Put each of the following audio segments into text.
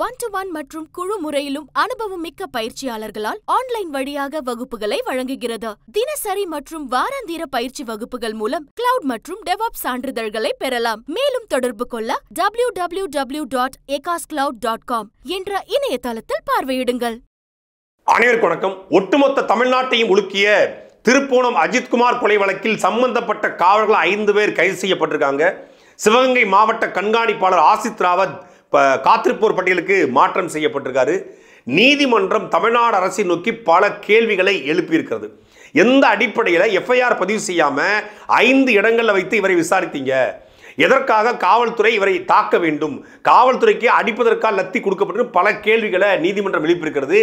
1-to-1 மற்றும் குழு முறையிலும் அனுபவம் மிக்க பயிற்சியாளர்களால் ஆன்லைன் வழியாக வகுப்புகளை வழங்குகிறது. தினசரி மற்றும் வாராந்திர பயிற்சி வகுப்புகள் மூலம் கிளவுட் மற்றும் டெவாப்ஸ் சான்றிதழ்களை பெறலாம். மேலும் தொடர்பு கொள்ள www.ekascloud.com என்ற இணையதளத்தில் பார்வையிடுங்கள். அனைவருக்கும் வணக்கம். ஒட்டுமொத்த தமிழ்நாட்டையும் உலுக்கிய திருப்போணம் அஜித்குமார் கொலை வழக்கில் சம்பந்தப்பட்ட காவலர்கள் 5 பேர் கைது செய்யப்பட்டிருக்காங்க. சிவகங்கை மாவட்ட கண்காணிப்பாளர் ஆசித் ராவத் காத்திருப்போர் பட்டியலுக்கு மாற்றம் செய்யப்பட்டிருக்காரு. நீதிமன்றம் தமிழ்நாடு அரசை நோக்கி பல கேள்விகளை எழுப்பியிருக்கிறது. எந்த அடிப்படையில் எஃப்ஐஆர் பதிவு செய்யாம 5 இடங்களில் வைத்து இவரை விசாரித்தீங்க? எதற்காக காவல்துறை இவரை தாக்க வேண்டும்? காவல்துறைக்கு அடிப்பதற்காக லத்தி கொடுக்கப்பட்டு பல கேள்விகளை நீதிமன்றம் எழுப்பியிருக்கிறது.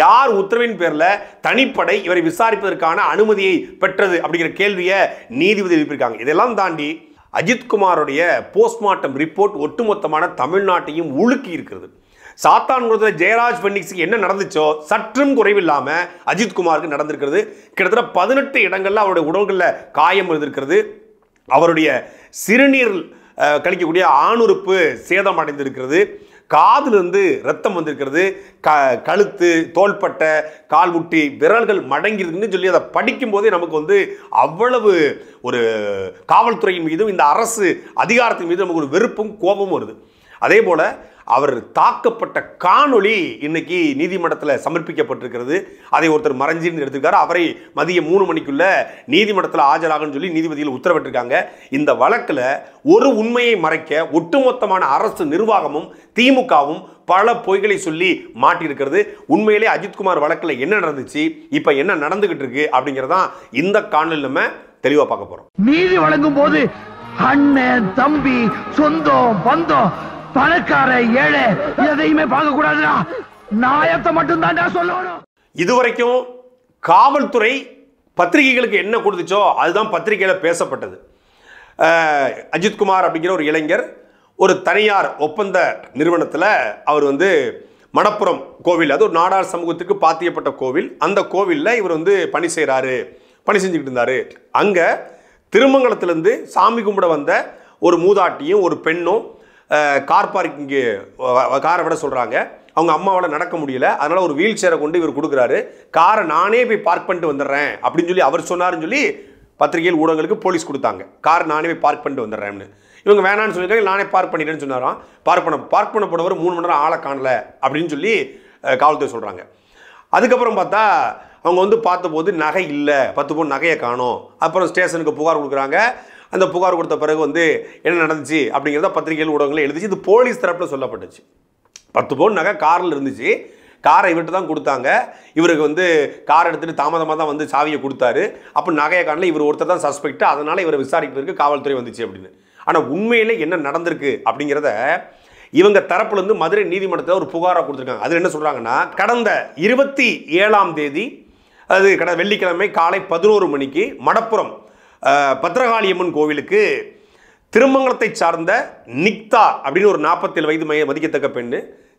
யார் உத்தரவின் பேர்ல தனிப்படை இவரை விசாரிப்பதற்கான அனுமதியை பெற்றது அப்படிங்கிற கேள்வியை நீதிபதி எழுப்பியிருக்காங்க. இதெல்லாம் தாண்டி அஜித்குமாரோடைய போஸ்ட்மார்ட்டம் ரிப்போர்ட் ஒட்டுமொத்தமான தமிழ்நாட்டையும் உலுக்கி இருக்கிறது. சாத்தான்குளத்தில் ஜெயராஜ் பென்னிக்ஸுக்கு என்ன நடந்துச்சோ சற்றும் குறைவில்லாம அஜித்குமாருக்கு நடந்திருக்கிறது. கிட்டத்தட்ட 18 இடங்கள்ல அவருடைய உடல்களில் காயம் இருந்திருக்கிறது. அவருடைய சிறுநீர் கழிக்கக்கூடிய ஆணுறுப்பு சேதம் அடைந்திருக்கிறது. காதிலிருந்து ரத்தம் வந்திருக்கிறது. கழுத்து, தோள்பட்டை, கால்முட்டி, விரல்கள் மடங்கிருக்குன்னு சொல்லி அதை படிக்கும் போதே நமக்கு அவ்வளவு ஒரு காவல்துறையின் மீதும் இந்த அரசு அதிகாரத்தின் மீது நமக்கு ஒரு வெறுப்பும் கோபமும் வருது. அதே போல அவர் தாக்கப்பட்ட காணொளி இன்னைக்கு நீதிமன்றத்தில் சமர்ப்பிக்கப்பட்டிருக்கிறது. அதை ஒருத்தர் மறைஞ்சின்னு எடுத்துக்காரு. அவரை மதியம் 3 மணிக்குள்ள நீதிமன்றத்தில் ஆஜராகன்னு சொல்லி நீதிபதிகள் உத்தரவிட்டிருக்காங்க. இந்த வழக்கில் ஒரு உண்மையை மறைக்க ஒட்டுமொத்தமான அரசு நிர்வாகமும் திமுகவும் பல பொய்களை சொல்லி மாட்டியிருக்கிறது. உண்மையிலே அஜித்குமார் வழக்கில் என்ன நடந்துச்சு, இப்ப என்ன நடந்துகிட்டு இருக்கு அப்படிங்கறதான் இந்த காணொளியில் நம்ம தெளிவா பார்க்க போறோம். நீதி வழங்கும் போது அண்ணன், தம்பி, சொந்தம், பந்தம், பணக்கார, ஏழை எதையுமே பார்க்க கூடாதுடா. நியாயத்தை மட்டும் தான் சொல்லணும். இதுவரைக்கும் காவல்துறை பத்திரிகைகளுக்கு என்ன கொடுத்துச்சோ அதுதான் பத்திரிகையில பேசப்பட்டது. அஜித்குமார் அப்படிங்கிற ஒரு இளைஞர் ஒரு தனியார் ஒப்பந்த நிறுவனத்தில் அவர் மணப்புரம் கோவில், அது ஒரு நாடார் சமூகத்துக்கு பாத்தியப்பட்ட கோவில். அந்த கோவிலில் இவர் பணி செய்கிறாரு, பணி செஞ்சுக்கிட்டு இருந்தாரு. அங்கே திருமங்கலத்திலேருந்து சாமி கும்பிட வந்த ஒரு மூதாட்டியும் ஒரு பெண்ணும் கார் பார்க்கிங்கு காரை விட சொல்கிறாங்க. அவங்க அம்மாவால் நடக்க முடியல, அதனால் ஒரு வீல் சேரை கொண்டு இவர் கொடுக்குறாரு. காரை நானே போய் பார்க் பண்ணிட்டு வந்துடுறேன் அப்படின்னு சொல்லி அவர் சொன்னார்னு சொல்லி பத்திரிகையில் ஊடகங்களுக்கு போலீஸ் கொடுத்தாங்க. கார் நானே போய் பார்க் பண்ணிட்டு வந்துடுறேன்னு. இவங்க வேணான்னு சொல்லியிருக்காங்க. நானே பார்க் பண்ணிட்டேன்னு சொன்னாராம். பார்க் பண்ண போனவர் 3 மணி நேரம் ஆளை காணலை அப்படின்னு சொல்லி காவல்துறை சொல்கிறாங்க. அதுக்கப்புறம் பார்த்தா அவங்க பார்த்தபோது நகை இல்லை, 10 பவுன் நகையை காணோம். அப்புறம் ஸ்டேஷனுக்கு புகார் கொடுக்குறாங்க. அந்த புகார் கொடுத்த பிறகு என்ன நடந்துச்சு அப்படிங்கிறத பத்திரிகைகள் ஊடகங்கள் எழுதிச்சு. இது போலீஸ் தரப்பில் சொல்லப்பட்டுச்சு. 10 பவுன் நகை காரில் இருந்துச்சு. காரை இவர்கிட்ட தான் கொடுத்தாங்க. இவருக்கு கார் எடுத்துகிட்டு தாமதமாக தான் சாவியை கொடுத்தாரு. அப்போ நகையை காணல, இவர் ஒருத்தர் தான் சஸ்பெக்ட், அதனால் இவரை விசாரிக்கிறதுக்கு காவல்துறை வந்துச்சு அப்படின்னு. ஆனால் உண்மையிலே என்ன நடந்திருக்கு அப்படிங்கிறத இவங்க தரப்புலேருந்து மதுரை நீதிமன்றத்தில் ஒரு புகாராக கொடுத்துருக்காங்க. அதில் என்ன சொல்கிறாங்கன்னா, கடந்த 27ஆம் தேதி, அது வெள்ளிக்கிழமை காலை 11 மணிக்கு மணப்புரம் பத்ரகாளியம்மன் கோவிலுக்கு திருமங்கலத்தை சார்ந்த நிக்தா அப்படின்னு ஒரு 47 வயது மதிக்கத்தக்க பெண்ணு,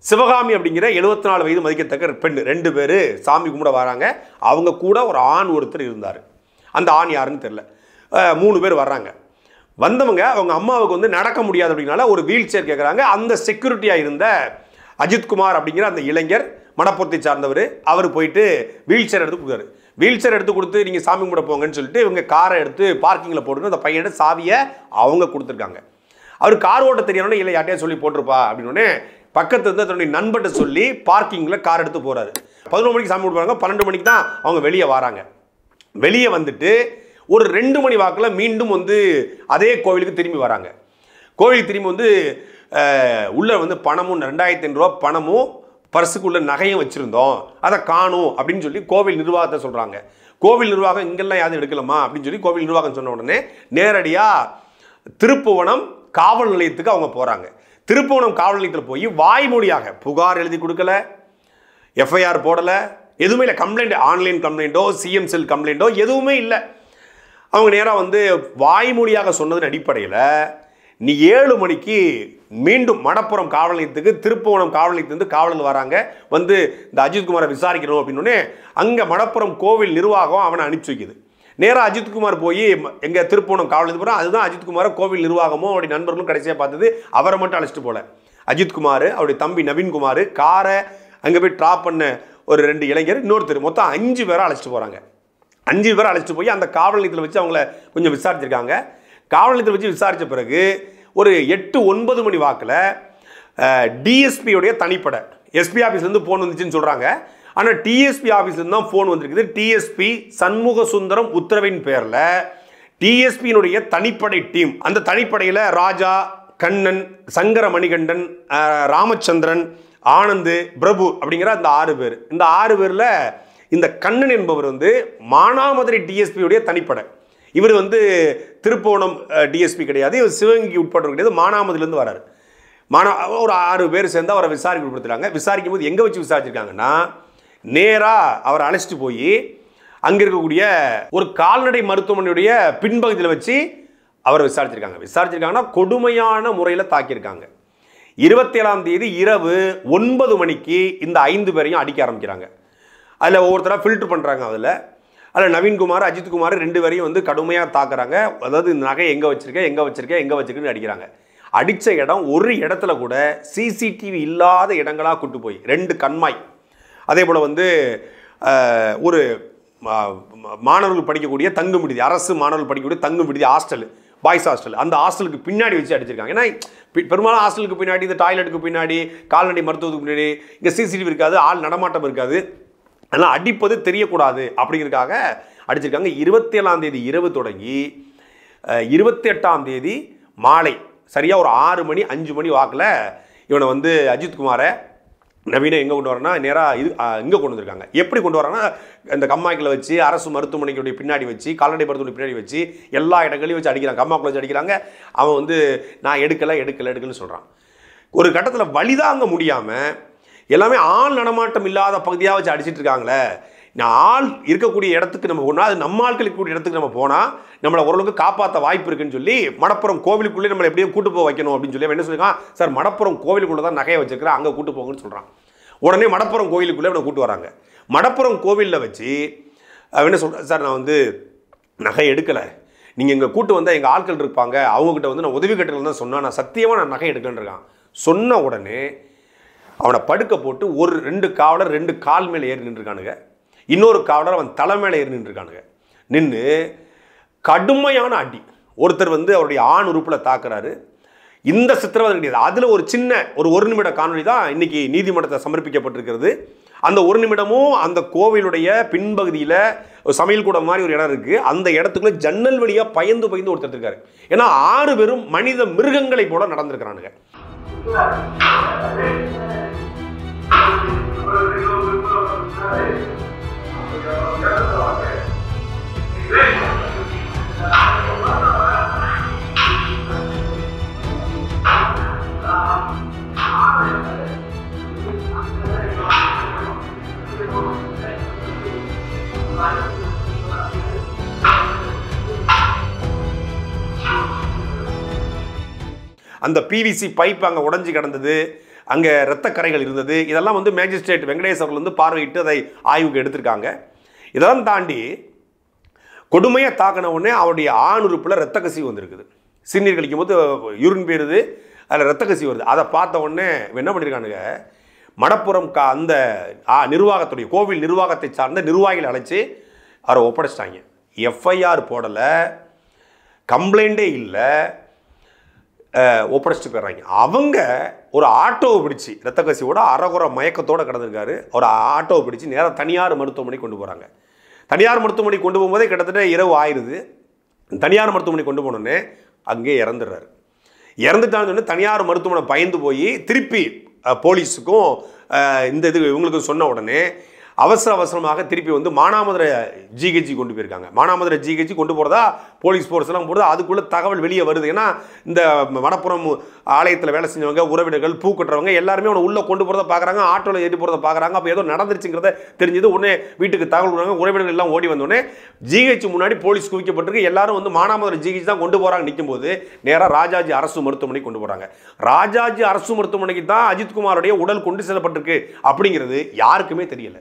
சிவகாமி அப்படிங்கிற 74 வயது மதிக்கத்தக்க பெண், 2 பேர் சாமி கும்பிட வராங்க. அவங்க கூட ஒரு ஆண் ஒருத்தர் இருந்தார். அந்த ஆண் யாருன்னு தெரியல. 3 பேர் வர்றாங்க. வந்தவங்க அவங்க அம்மாவுக்கு நடக்க முடியாது அப்படின்னால ஒரு வீல் சேர் கேட்குறாங்க. அந்த செக்யூரிட்டியாக இருந்த அஜித்குமார் அப்படிங்கிற அந்த இளைஞர், மணப்புரத்தை சார்ந்தவர், அவர் போயிட்டு வீல் சேர் எடுத்து கொடுத்தாரு. வீல் சேர் எடுத்து கொடுத்து நீங்கள் சாமி கும்பிட போங்கன்னு சொல்லிட்டு இவங்க காரை எடுத்து பார்க்கிங்கில் போட்டுன்னு அந்த பையனோட சாவியை அவங்க கொடுத்துருக்காங்க. அவர் கார் ஓட்ட தெரியணும்னு இல்லை யார்ட்டையா சொல்லி போட்டிருப்பா அப்படின்னு பக்கத்து தன்னுடைய நண்பர்கிட்ட சொல்லி பார்க்கிங்கில் கார் எடுத்து போகிறாரு. 11 மணிக்கு சாமி கும்பிடுவாங்க. 12 மணிக்கு தான் அவங்க வெளியே வராங்க. வெளியே வந்துட்டு ஒரு 2 மணி வாக்கில் மீண்டும் அதே கோவிலுக்கு திரும்பி வராங்க. கோவிலுக்கு திரும்பி உள்ள பணமும் 2500 ரூபா பணமும் பர்சுக்குள்ள நகையும் வச்சுருந்தோம், அதை காணும் அப்படின்னு சொல்லி கோவில் நிர்வாகத்தை சொல்கிறாங்க. கோவில் நிர்வாகம் இங்கெல்லாம் யாரும் எடுக்கலாமா அப்படின்னு சொல்லி கோவில் நிர்வாகம் சொன்ன உடனே நேரடியாக திருப்புவனம் காவல் நிலையத்துக்கு அவங்க போகிறாங்க. திருப்புவனம் காவல் நிலையத்தில் போய் வாய்மொழியாக புகார் எழுதி கொடுக்கல, எஃப்ஐஆர் போடலை, எதுவுமே இல்லை. கம்ப்ளைண்ட், ஆன்லைன் கம்ப்ளைண்ட்டோ சிஎம் செல் கம்ப்ளைண்ட்டோ எதுவுமே இல்லை. அவங்க நேராக வாய்மொழியாக சொன்னதன் அடிப்படையில் நீ 7 மணிக்கு மீண்டும் மணப்புரம் காவல் நிலையத்துக்கு திருப்புவனம் காவல் நிலையத்துலேருந்து காவலர்கள் வராங்க. இந்த அஜித்குமாரை விசாரிக்கணும் அப்படின்னோடனே அங்கே மணப்புரம் கோவில் நிர்வாகம் அவனை அனுப்பிச்சு வைக்குது. நேராக அஜித்குமார் போய் எங்கள் திருப்புவனம் காவல் நிலையத்துக்கு போகிறோம். அதுதான் அஜித்குமாரை கோவில் நிர்வாகமோ அப்படி நண்பர்களும் கடைசியாக பார்த்தது. அவரை மட்டும் அழைச்சிட்டு போல. அஜித்குமார், அவருடைய தம்பி நவீன்குமார், காரை அங்கே போய் ட்ராப் பண்ண ஒரு 2 இளைஞர், இன்னொருத்தர், மொத்தம் 5 பேரை அழைச்சிட்டு போகிறாங்க. 5 பேரை அழைச்சிட்டு போய் அந்த காவல் நிலையத்தில் வச்சு அவங்கள கொஞ்சம் விசாரிச்சிருக்காங்க. காவல் நிலையத்தில் வச்சு விசாரித்த பிறகு ஒரு 8-9 மணி வாக்கில் டிஎஸ்பியோடைய தனிப்படை, எஸ்பி ஆஃபீஸ்லேருந்து ஃபோன் வந்துச்சுன்னு சொல்கிறாங்க. ஆனால் டிஎஸ்பி ஆஃபீஸ்லேருந்து தான் ஃபோன் வந்திருக்குது. டிஎஸ்பி சண்முக சுந்தரம் உத்தரவின் பேரில் டிஎஸ்பியினுடைய தனிப்படை டீம், அந்த தனிப்படையில் ராஜா, கண்ணன், சங்கர மணிகண்டன், ராமச்சந்திரன், ஆனந்த், பிரபு அப்படிங்கிற அந்த 6 பேர். இந்த 6 பேரில் இந்த கண்ணன் என்பவர் மானாமதுரை டிஎஸ்பியுடைய தனிப்படை. இவர் திருப்போணம் டிஎஸ்பி கிடையாது, இவர் சிவகங்கைக்கு உட்பட்டவர் கிடையாது, மானாமதுலேருந்து வராரு. ஒரு 6 பேர் சேர்ந்து அவரை விசாரிக்க உட்படுத்துறாங்க. விசாரிக்கும் போது எங்கே வச்சு விசாரிச்சிருக்காங்கன்னா, நேராக அவரை அழைச்சிட்டு போய் அங்கே இருக்கக்கூடிய ஒரு கால்நடை மருத்துவமனையுடைய பின்பகுதியில் வச்சு அவரை விசாரிச்சிருக்காங்கன்னா கொடுமையான முறையில் தாக்கியிருக்காங்க. 27ஆம் தேதி இரவு 9 மணிக்கு இந்த 5 பேரையும் அடிக்க ஆரம்பிக்கிறாங்க. அதில் ஒவ்வொருத்தராக ஃபில்டர் பண்ணுறாங்க. அதில் நவீன்குமார், அஜித்குமார் 2 பேரையும் கடுமையாக தாக்குறாங்க. அதாவது இந்த நகை எங்கே வச்சிருக்கேன்னு அடிக்கிறாங்க. அடித்த இடம் ஒரு இடத்துல கூட சிசிடிவி இல்லாத இடங்களாக கூட்டு போய் 2 கண்மாய், அதே போல் ஒரு மாணவர்கள் படிக்கக்கூடிய தங்கும் விடுதி, அரசு மாணவர்கள் படிக்கக்கூடிய தங்கும் விடுதி, ஹாஸ்டல், பாய்ஸ் ஹாஸ்டல், அந்த ஹாஸ்டலுக்கு பின்னாடி வச்சு அடிச்சிருக்காங்க. ஏன்னா பெரும்பாலும் ஹாஸ்டலுக்கு பின்னாடி, இந்த டாய்லெட்டுக்கு பின்னாடி, கால்நடை மருத்துவத்துக்கு பின்னாடி இங்கே சிசிடிவி இருக்காது, ஆள் நடமாட்டம் இருக்காது, அதனால் அடிப்பது தெரியக்கூடாது அப்படிங்கிறதுக்காக அடிச்சிருக்காங்க. 27ஆம் தேதி இரவு தொடங்கி 28ஆம் தேதி மாலை சரியாக ஒரு 6 மணி 5 மணி வாக்கில் இவனை அஜித்குமாரை, நவீனை எங்கே கொண்டு வரனா, நேராக இங்கே கொண்டு வந்திருக்காங்க. எப்படி கொண்டு வராங்கன்னா, இந்த கம்மாய்க்கில் வச்சு, அரசு மருத்துவமனைக்குடைய பின்னாடி வச்சு, கால்நடை மருத்துவமனை பின்னாடி வச்சு, எல்லா இடங்களையும் வச்சு அடிக்கிறாங்க. கம்மாக்குள்ள வச்சு அடிக்கிறாங்க. அவன் நான் எடுக்கலைன்னு சொல்கிறான். ஒரு கட்டத்தில் வலிதாங்க முடியாமல் எல்லாமே ஆள் நடமாட்டம் இல்லாத பகுதியாக வச்சு அடிச்சிட்டு இருக்காங்களே, நான் ஆள் இருக்கக்கூடிய இடத்துக்கு நம்ம போனால், அது நம்ம ஆட்கள் இருக்கக்கூடிய இடத்துக்கு நம்ம போனால் நம்மளை ஓரளவுக்கு காப்பாற்ற வாய்ப்பு இருக்குன்னு சொல்லி மணப்புறம் கோவிலுக்குள்ளே நம்மளை எப்படியும் கூட்டு போக வைக்கணும் அப்படின்னு சொல்லி என்ன சொல்லியிருக்கான், சார் மணப்புறம் கோவிலுக்குள்ளே தான் நகையை வச்சிருக்கிறேன், அங்கே கூட்டு போங்கன்னு சொல்கிறான். உடனே மணப்புறம் கோவிலுக்குள்ளே இவனை கூட்டு வராங்க. மணப்புறம் கோவிலில் வச்சு என்ன சொல்கிறேன், சார் நான் நகை எடுக்கலை, நீங்கள் இங்கே கூட்டு வந்தால் எங்கள் ஆட்கள் இருப்பாங்க, அவங்ககிட்ட நான் உதவி கட்டல் தான் சொன்னால், நான் சத்தியமாக நான் நகை எடுக்கலன்னு இருக்கான். சொன்ன உடனே அவனை படுக்க போட்டு 2 காவலர் 2 கால் மேலே ஏறி நின்றுருக்கானுங்க. இன்னொரு காவலர் அவன் தலை மேலே ஏறி நின்றுருக்கானுங்க. நின்று கடுமையான அடி. ஒருத்தர் அவருடைய ஆண் உறுப்பில் தாக்குறாரு. இந்த சித்திரவதை கிடையாது. அதில் ஒரு சின்ன ஒரு நிமிட காணொலி தான் இன்னைக்கு நீதிமன்றத்தில் சமர்ப்பிக்கப்பட்டிருக்கிறது. அந்த 1 நிமிடமும் அந்த கோவிலுடைய பின்பகுதியில் சமையல் கூடம் மாதிரி ஒரு இடம் இருக்குது. அந்த இடத்துக்குள்ள ஜன்னல் வழியாக பயந்து ஒருத்தர் இருக்காரு. ஏன்னா 6 பேரும் மனித மிருகங்களை போல நடந்திருக்கிறானுங்க. அந்த பிவிசி பைப் அங்கே உடஞ்சி கிடந்தது, அங்கே இரத்த கரைகள் இருந்தது. இதெல்லாம் மேஜிஸ்ட்ரேட் வெங்கடேஷ் அவர்கள் பார்வையிட்டு அதை ஆய்வுக்கு எடுத்திருக்காங்க. இதெல்லாம் தாண்டி கொடுமையாக தாக்கின உடனே அவருடைய ஆண் உறுப்பில் இரத்த கசிவு வந்திருக்குது. சிறுநீர் கழிக்கும் போது யூரின் போயிருது, அதில் இரத்த கசிவு வருது. அதை பார்த்த உடனே என்ன பண்ணியிருக்கானுங்க, மணப்புறம் அந்த நிர்வாகத்துடைய கோவில் நிர்வாகத்தை சார்ந்த நிர்வாகிகளை அழைச்சி அவரை ஒப்படைச்சிட்டாங்க. எஃப்ஐஆர் போடலை, கம்ப்ளைண்டே இல்லை, ஒப்படைச்சிட்டு போயிடுறாங்க. அவங்க ஒரு ஆட்டோவை பிடிச்சி, இரத்த கசிவோட அறகுற மயக்கத்தோடு கிடந்திருக்காரு, ஒரு ஆட்டோவை பிடிச்சி நேராக தனியார் மருத்துவமனை கொண்டு போகிறாங்க. தனியார் மருத்துவமனை கொண்டு போகும்போதே கிட்டத்தட்ட இரவு ஆயிடுது. தனியார் மருத்துவமனை கொண்டு போனோடனே அங்கே இறந்துடுறாரு. இறந்துட்டான்னு சொன்னால் தனியார் மருத்துவமனை பயந்து போய் திருப்பி போலீஸுக்கும் இந்த இவங்களுக்கு சொன்ன உடனே அவசரமாக திருப்பி மானாமதுரை ஜிஹெச்சி கொண்டு போயிருக்காங்க. மானாமதுரை ஜிஹெச்சி கொண்டு போகிறதா போலீஸ் ஃபோர்ஸ் எல்லாம் போகிறது. அதுக்குள்ளே தகவல் வெளியே வருது. ஏன்னா இந்த மணப்புறம் ஆலயத்தில் வேலை செஞ்சவங்க, உறவினர்கள், பூ கட்டுறவங்க எல்லாருமே அவனை உள்ளே கொண்டு போகிறத பார்க்குறாங்க, ஆட்டோவில் ஏறி போகிறத பார்க்குறாங்க. அப்போ ஏதோ நடந்துருச்சுங்கிறத தெரிஞ்சது. உடனே வீட்டுக்கு தகவல் கொடுக்குறாங்க. உறவினர்கள் எல்லாம் ஓடி வந்தோடனே ஜிஹெச் முன்னாடி போலீஸ் குவிக்கப்பட்டிருக்கு. எல்லாரும் மானாமதுரை ஜிஹெச் தான் கொண்டு போகிறாங்க. நிற்கும் போது நேராக ராஜாஜி அரசு மருத்துவமனைக்கு கொண்டு போகிறாங்க. ராஜாஜி அரசு மருத்துவமனைக்கு தான் அஜித்குமாருடைய உடல் கொண்டு செல்லப்பட்டிருக்கு அப்படிங்கிறது யாருக்குமே தெரியல.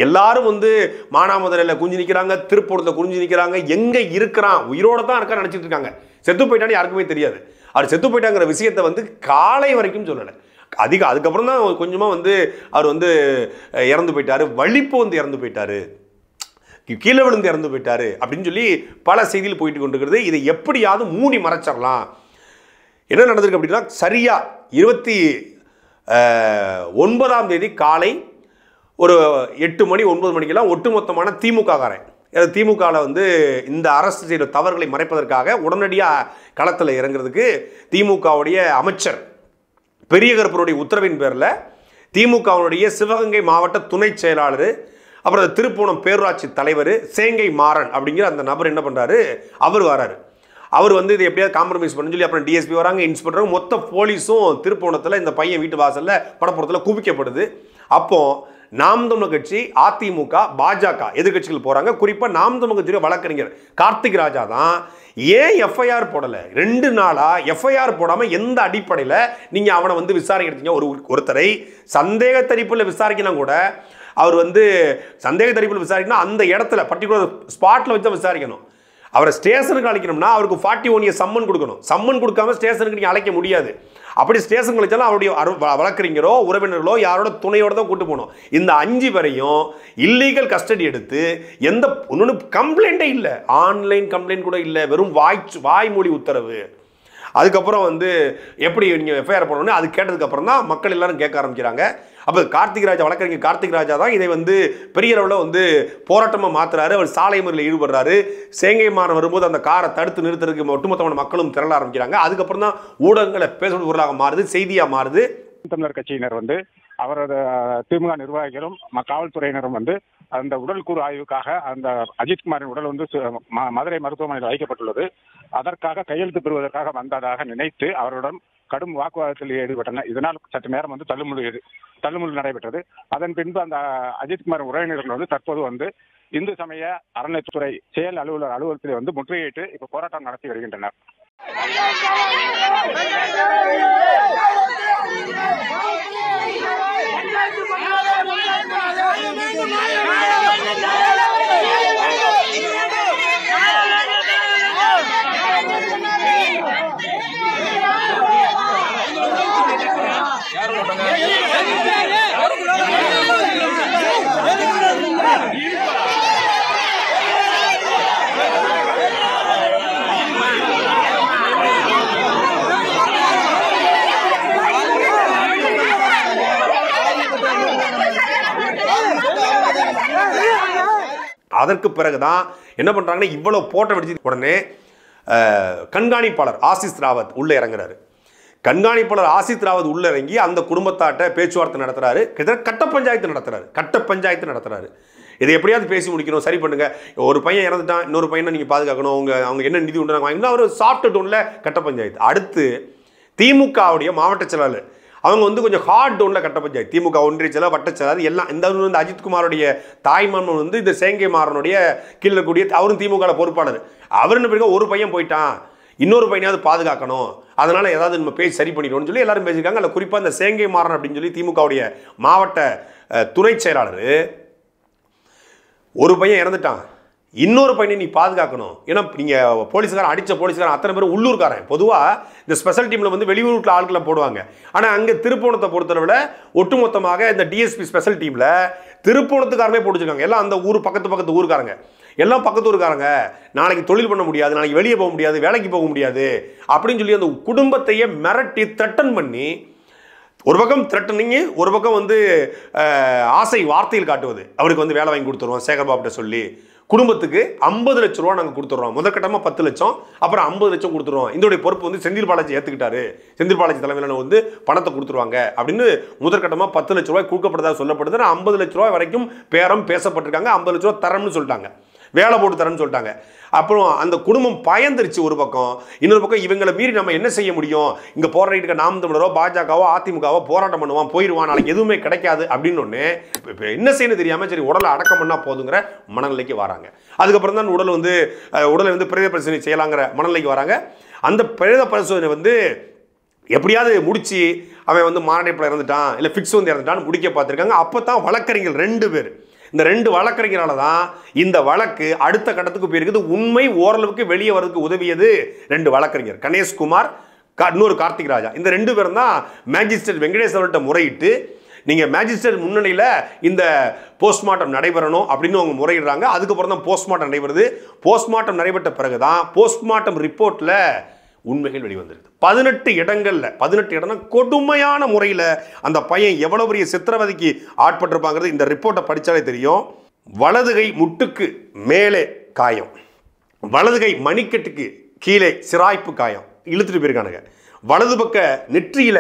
எல்லாரும் மானாமதுரையில் குஞ்சு நிற்கிறாங்க, திருப்பூரத்தில் குஞ்சு நிற்கிறாங்க. எங்கே இருக்கிறான், உயிரோட தான் இருக்கான்னு நினச்சிட்டு இருக்காங்க. செத்து போயிட்டான்னு யாருக்குமே தெரியாது. அவர் செத்து போயிட்டாங்கிற விஷயத்தை காலை வரைக்கும் சொல்லலை. அதுக்கப்புறம் தான் கொஞ்சமாக வந்து அவர் வந்து இறந்து போயிட்டார். வலிப்பு வந்து இறந்து போயிட்டார், கீழே விழுந்து இறந்து போயிட்டார் அப்படின்னு சொல்லி பல செய்திகள் போயிட்டு கொண்டிருக்கிறது. இதை எப்படியாவது மூடி மறைச்சிடலாம். என்ன நடந்திருக்கு அப்படின்னா, சரியா 29ஆம் தேதி காலை ஒரு 8 மணி 9 மணிக்கெல்லாம் ஒட்டுமொத்தமான திமுககாரன், திமுகவில் வந்து இந்த அரசு செய்த தவறுகளை மறைப்பதற்காக உடனடியாக களத்தில் இறங்குறதுக்கு திமுகவுடைய அமைச்சர் பெரிய கருப்பருடைய உத்தரவின் பேரில் திமுகவுடைய சிவகங்கை மாவட்ட துணை செயலாளர், அப்புறம் திருப்புவனம் பேரூராட்சி தலைவர் சேங்கை மாறன் அப்படிங்கிற அந்த நபர் என்ன பண்ணுறாரு, அவர் வராரு. அவர் வந்து இதை எப்படியாவது காம்ப்ரமைஸ் பண்ணு சொல்லி அப்புறம் டிஎஸ்பி வராங்க, இன்ஸ்பெக்டர், மொத்த போலீஸும் திருப்புவனத்தில் இந்த பையன் வீட்டு வாசலில் படப்புறத்தில் குவிக்கப்படுது. அப்போ நாம் தமிழர் கட்சி, அதிமுக, பாஜக எதிர்கட்சிகள் போறாங்க. குறிப்பா நாம் தமிழர் கட்சியோட வழக்கறிஞர் கார்த்திக் ராஜா தான் ஏன் எஃப்ஐஆர் போடல, 2 நாளா எஃப்ஐஆர் போடாம எந்த அடிப்படையில் நீங்க அவனை வந்து விசாரிக்க எடுத்தீங்க? ஒருத்தரை சந்தேக தரிப்பில் விசாரிக்கணும் கூட, அவர் வந்து சந்தேக தரிப்பில் விசாரிக்கணும் அந்த இடத்துல பர்டிகுலர் ஸ்பாட்ல வச்சு விசாரிக்கணும். அவரை ஸ்டேஷனுக்கு அழைக்கணும்னா அவருக்கு 41 சம்மன் கொடுக்கணும். சம்மன் கொடுக்காம ஸ்டேஷனுக்கு நீங்க அழைக்க முடியாது. அப்படி ஸ்டேஷன் அழைச்சாலும் அவருடைய வழக்கறிஞரோ உறவினர்களோ யாரோட துணையோட தான் கூட்டு போகணும். இந்த 5 பேரையும் இல்லீகல் கஸ்டடி எடுத்து எந்த ஒன்று கம்ப்ளைண்டே இல்லை, ஆன்லைன் கம்ப்ளைண்ட் கூட இல்லை, வெறும் வாய்மொழி உத்தரவு. அதுக்கப்புறம் வந்து எப்படி நீங்கள் எஃப்ஐஆர் பண்ணணும்னு அது கேட்டதுக்கப்புறம் தான் மக்கள் எல்லாரும் கேட்க ஆரம்பிக்கிறாங்க. அப்போ கார்த்திக் ராஜா, வழக்கறிஞர் கார்த்திக் ராஜா தான் இதை வந்து பெரிய அளவில் வந்து போராட்டமாக மாற்றுறாரு. அவர் சாலை மறியலில் ஈடுபடுறாரு. சேங்கை மாறன் வரும்போது அந்த காரை தடுத்து நிறுத்துறதுக்கு ஒட்டுமொத்தமான மக்களும் திரள ஆரம்பிக்கிறாங்க. அதுக்கப்புறம் தான் ஊடகங்களை பேசும் பொருளாக மாறுது, செய்தியாக மாறுது. தமிழர் கட்சியினர் வந்து அவரது திமுக நிர்வாகிகளும் காவல்துறையினரும் வந்து அந்த உடல் கூறு ஆய்வுக்காக அந்த அஜித்குமாரின் உடல் வந்து மதுரை மருத்துவமனையில் வைக்கப்பட்டுள்ளது. அதற்காக கையெழுத்து பெறுவதற்காக வந்ததாக நினைத்து அவருடன் கடும் வாக்குவாதத்தில் ஈடுபட்டனர். இதனால் சற்று நேரம் வந்து தள்ளுமுள்ளு நடைபெற்றது. அதன் பின்பு அந்த அஜித்குமார் உறவினர்கள் வந்து தற்போது வந்து இந்து சமய அறநிலையத்துறை செயல் அலுவலர் அலுவலகத்தில் வந்து முற்றுகையிட்டு இப்ப போராட்டம் நடத்தி வருகின்றனர். அதற்கு பிறகுதான் என்ன பண்றாங்கன்னா, இவ்வளவு போட்ட வெடிச்சு உடனே கண்காணிப்பாளர் ஆசிஸ் ராவத் உள்ள இறங்குறாரு. கண்காணிப்பாளர் ஆசிஸ் ராவத் உள்ள இறங்கி அந்த குடும்பத்தாட்ட பேச்சுவார்த்தை நடத்துறாரு. கட்ட பஞ்சாயத்து நடத்துறாரு. இதை எப்படியாவது பேசி முடிக்கணும், சரி பண்ணுங்க, ஒரு பையன் இறந்துட்டான், இன்னொரு பையனை நீங்க பாதுகாக்கணும், அவங்க என்ன நிதி உண்டு வாங்கினா ஒரு சாஃப்ட் டோன்ல கட்ட பஞ்சாயத்து. அடுத்து திமுகவுடைய மாவட்ட செயலாளர் அவங்க வந்து கொஞ்சம் ஹார்ட் டோனில் கட்ட பஞ்சாயத்து, திமுக ஒன்றிய செயலர், வட்ட செயலர் எல்லாம். இந்த வந்து அஜித்குமாரோடைய தாய்மாமன் வந்து இந்த சேங்கை மாறனுடைய கீழே கூடிய அவரும் திமுக பொறுப்பாளர். அவர் என்ன பண்ணி ஒரு பையன் போயிட்டான், இன்னொரு பையனாவது பாதுகாக்கணும், அதனால ஏதாவது நம்ம பேசி சரி பண்ணிடணும்னு சொல்லி எல்லாரும் பேசியிருக்காங்க. அதில் குறிப்பாக இந்த சேங்கை மாறன் அப்படின்னு சொல்லி திமுகவுடைய மாவட்ட துணை செயலாளர், ஒரு பையன் இறந்துட்டான், இன்னொரு பையனை நீ பாதுகாக்கணும். ஏன்னா நீங்கள் போலீஸ்காரன் அடித்த போலீஸ்காரன் அத்தனை பேரும் உள்ளூர்காரன். பொதுவாக இந்த ஸ்பெஷல் டீமில் வந்து வெளியூரில் ஆட்களை போடுவாங்க. ஆனால் அங்கே திருப்போணத்தை பொறுத்தளவில் ஒட்டுமொத்தமாக இந்த டிஎஸ்பி ஸ்பெஷல் டீமில் திருப்போணத்துக்காரனே போட்டுருக்காங்க. எல்லாம் அந்த ஊர் பக்கத்து ஊருக்காரங்க, எல்லாம் பக்கத்து ஊருக்காரங்க. நாளைக்கு தொழில் பண்ண முடியாது, நாளைக்கு வெளியே போக முடியாது, வேலைக்கு போக முடியாது அப்படின்னு சொல்லி அந்த குடும்பத்தையே மிரட்டி த்ரெட்டன் பண்ணி, ஒரு பக்கம் த்ரெட்டனிங்கு, ஒரு பக்கம் வந்து ஆசை வார்த்தையில் காட்டுவது. அவருக்கு வந்து வேலை வாங்கி கொடுத்துருவோம் சேகர்பாபுட்ட சொல்லி, குடும்பத்துக்கு 50 லட்ச ரூபா நாங்கள் கொடுத்துட்றோம், முதற்கட்டமாக 10 லட்சம், அப்புறம் 50 லட்சம் கொடுத்துருவோம், இதோடைய பொறுப்பு வந்து செந்தில் பாலாஜி ஏற்றுக்கிட்டாரு, செந்தில் பாலாஜி தலைமையில வந்து பணத்தை கொடுத்துருவாங்க அப்படின்னு முதற்கட்டமாக 10 லட்ச ரூபாய் கொடுக்கப்படுறதா சொல்லப்படுது. 50 லட்ச ரூபாய் வரைக்கும் பேரம் பேசப்பட்டிருக்காங்க. 50 லட்ச ரூபா தரம்னு சொல்லிட்டாங்க, வேலை போட்டு தரேன்னு சொல்லிட்டாங்க. அப்புறம் அந்த குடும்பம் பயந்துருச்சு ஒரு பக்கம். இன்னொரு பக்கம் இவங்களை மீறி நம்ம என்ன செய்ய முடியும், இங்கே போராடிட்டு நாம் தமிழரோ பாஜகவோ அதிமுகவோ போராட்டம் பண்ணுவான், போயிடுவான், நாளைக்கு எதுவுமே கிடைக்காது அப்படின்னு ஒன்று இப்போ என்ன செய்யணும் தெரியாமல் சரி உடலை அடக்கம் பண்ணால் போதுங்கிற மனநிலைக்கு வராங்க. அதுக்கப்புறம் தான் உடலை வந்து பிரேத பரிசோதனை செய்யலாங்கிற மனநிலைக்கு வராங்க. அந்த பிரேத பரிசோதனை வந்து எப்படியாவது முடிச்சு அவன் வந்து மாரடைப்பில் இறந்துட்டான் இல்லை ஃபிக்ஸ் வந்து இறந்துட்டான்னு முடிக்க பார்த்துருக்காங்க. அப்போ தான் வழக்கறிஞர் 2 பேர், இந்த 2 வழக்கறிஞரால தான் இந்த வழக்கு அடுத்த கட்டத்துக்கு போயிருக்குது. உண்மை ஓரளவுக்கு வெளியே வரதுக்கு உதவியது 2 வழக்கறிஞர், கணேஷ்குமார், இன்னொரு கார்த்திக் ராஜா. இந்த 2 பேரும் தான் மேஜிஸ்ட்ரேட் வெங்கடேஷ் அவர்கிட்ட முறையிட்டு நீங்கள் மேஜிஸ்ட்ரேட் முன்னணியில் இந்த போஸ்ட்மார்ட்டம் நடைபெறணும் அப்படின்னு அவங்க முறையிடுறாங்க. அதுக்கப்புறம் தான் போஸ்ட்மார்ட்டம் நடைபெறுது. போஸ்ட்மார்ட்டம் நடைபெற்ற பிறகு தான் போஸ்ட்மார்ட்டம் ரிப்போர்ட்டில் உண்மைகள் வெளிவந்துருது. 18 இடங்கள்ல 18 இடம்னா கொடுமையான முறையில் அந்த பையன் எவ்வளவு பெரிய சித்திரவதைக்கு ஆட்பட்டிருப்பாங்கிறது இந்த ரிப்போர்ட்டை படித்தாலே தெரியும். வலதுகை முட்டுக்கு மேலே காயம், வலதுகை மணிக்கட்டுக்கு கீழே சிராய்ப்பு காயம், இழுத்துட்டு போயிருக்கானுங்க. வலது பக்க நெற்றியில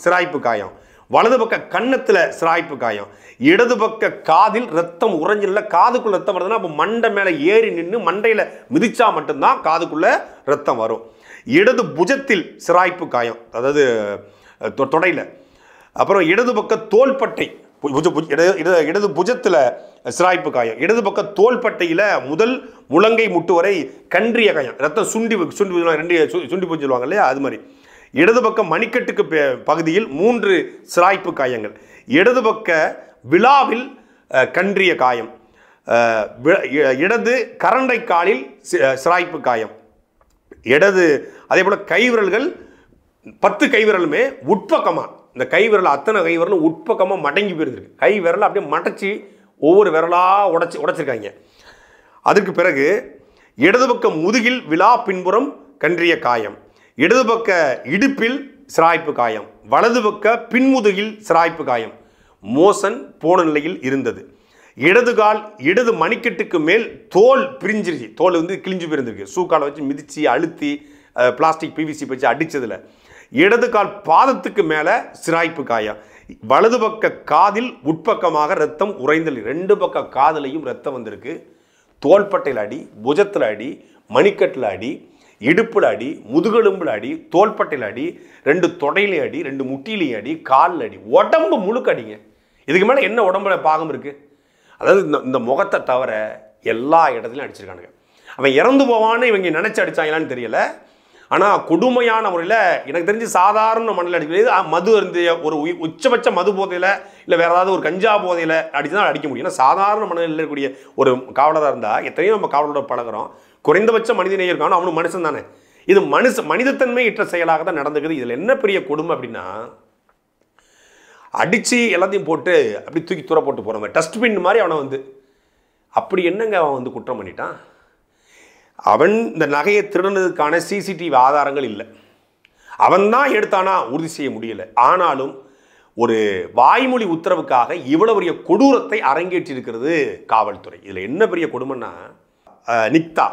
சிராய்ப்பு காயம், வலது பக்க கன்னத்தில் சிராய்ப்பு காயம், இடது பக்க காதில் ரத்தம் உறைஞ்சில. காதுக்குள்ள ரத்தம் வருதுன்னா அப்போ மண்டை மேலே ஏறி நின்று மண்டையில் மிதிச்சா மட்டும்தான் காதுக்குள்ள ரத்தம் வரும். இடது புஜத்தில் சிராய்ப்பு காயம், அதாவது தொடையில். அப்புறம் இடது பக்க தோள்பட்டை, இடது புஜத்தில் சிராய்ப்பு காயம், இடது பக்க தோள்பட்டையில் முதல் முழங்கை முட்டு வரை கன்றிய காயம், ரத்தம் சுண்டி போய் சொல்லுவாங்க இல்லையா, அது மாதிரி. இடது பக்க மணிக்கட்டுக்கு பகுதியில் 3 சிராய்ப்பு காயங்கள், இடது பக்க விழாவில் கன்றிய காயம், இடது கரண்டை காலில் சிராய்ப்பு காயம், இடது அதே போல் கைவிரல்கள் 10 கைவிரலுமே உட்பக்கமாக, இந்த கைவிரல் அத்தனை கைவிரலும் உட்பக்கமாக மடங்கி போயிருந்துருக்கு. கை விரலை அப்படியே மடச்சி ஒவ்வொரு விரலாக உடைச்சிருக்காங்க. அதற்கு பிறகு இடது பக்க முதுகில் விழா பின்புறம் கன்றிய காயம், இடது பக்க இடுப்பில் சிராய்ப்பு காயம், வலது பக்க பின்முதுகில் சிராய்ப்பு காயம், மோசன் போன நிலையில் இருந்தது. இடது கால் இடது மணிக்கட்டுக்கு மேல் தோல் பிரிஞ்சிருச்சு, தோல் வந்து கிழிஞ்சு போயிருந்திருக்கு, சூக்காலை வச்சு மிதித்து அழுத்தி பிளாஸ்டிக் பிவிசி வச்சு அடித்ததில். இடது கால் பாதத்துக்கு மேலே சிராய்ப்பு காயம், வலது பக்க காதில் உட்பக்கமாக ரத்தம் உறைந்தல், 2 பக்க காதலையும் ரத்தம் வந்திருக்கு. தோள்பட்டையில் அடி, புஜத்தில் அடி, மணிக்கட்டில் அடி, இடுப்பில் அடி, முதுகெலும்பில் அடி, தோள்பட்டையில் அடி, 2 தொடையிலையும் அடி, 2 முட்டிலையும் அடி, காலில் அடி, உடம்பு முழுக்க அடிங்க. இதுக்கு மேலே என்ன உடம்புல பாகம் இருக்குது? அதாவது இந்த முகத்தை தவிர எல்லா இடத்துலையும் அடிச்சிருக்கானுங்க. அவன் இறந்து போவான்னு இவங்க நினச்சி அடித்தாங்களான்னு தெரியல. ஆனால் கொடுமையான முறையில் எனக்கு தெரிஞ்சு சாதாரண மண்ணில் அடிக்கிறது, மது இருந்து ஒரு உச்சபட்ச மது போதையில் இல்லை வேறு ஏதாவது ஒரு கஞ்சா போதையில் அடித்து தான் அடிக்க முடியும். ஏன்னா சாதாரண மண்ணில் இருக்கக்கூடிய ஒரு காவலராக இருந்தால் எத்தனையோ நம்ம காவலரோட பழகிறோம், குறைந்தபட்ச மனிதநேயம் இருக்கானோ அவனும் மனுஷன் தானே. இது மனிதத்தன்மை இற்ற செயலாக தான் நடந்துக்குது. இதில் என்ன பெரிய கொடுமை அப்படின்னா, அடித்து எல்லாத்தையும் போட்டு அப்படி தூக்கி தூர போட்டு போகிறவன் டஸ்ட்பின் மாதிரி அவனை வந்து அப்படி என்னங்க அவன் வந்து குற்றம் பண்ணிட்டான்? அவன் இந்த நகையை திருடுனதுக்கான சிசிடிவி ஆதாரங்கள் இல்லை, அவன் தான் எடுத்தானா உறுதி செய்ய முடியல. ஆனாலும் ஒரு வாய்மொழி உத்தரவுக்காக இவ்வளவு பெரிய கொடூரத்தை அரங்கேற்றிருக்கிறது காவல்துறை. இதில் என்ன பெரிய கொடுமைன்னா, நிக்தா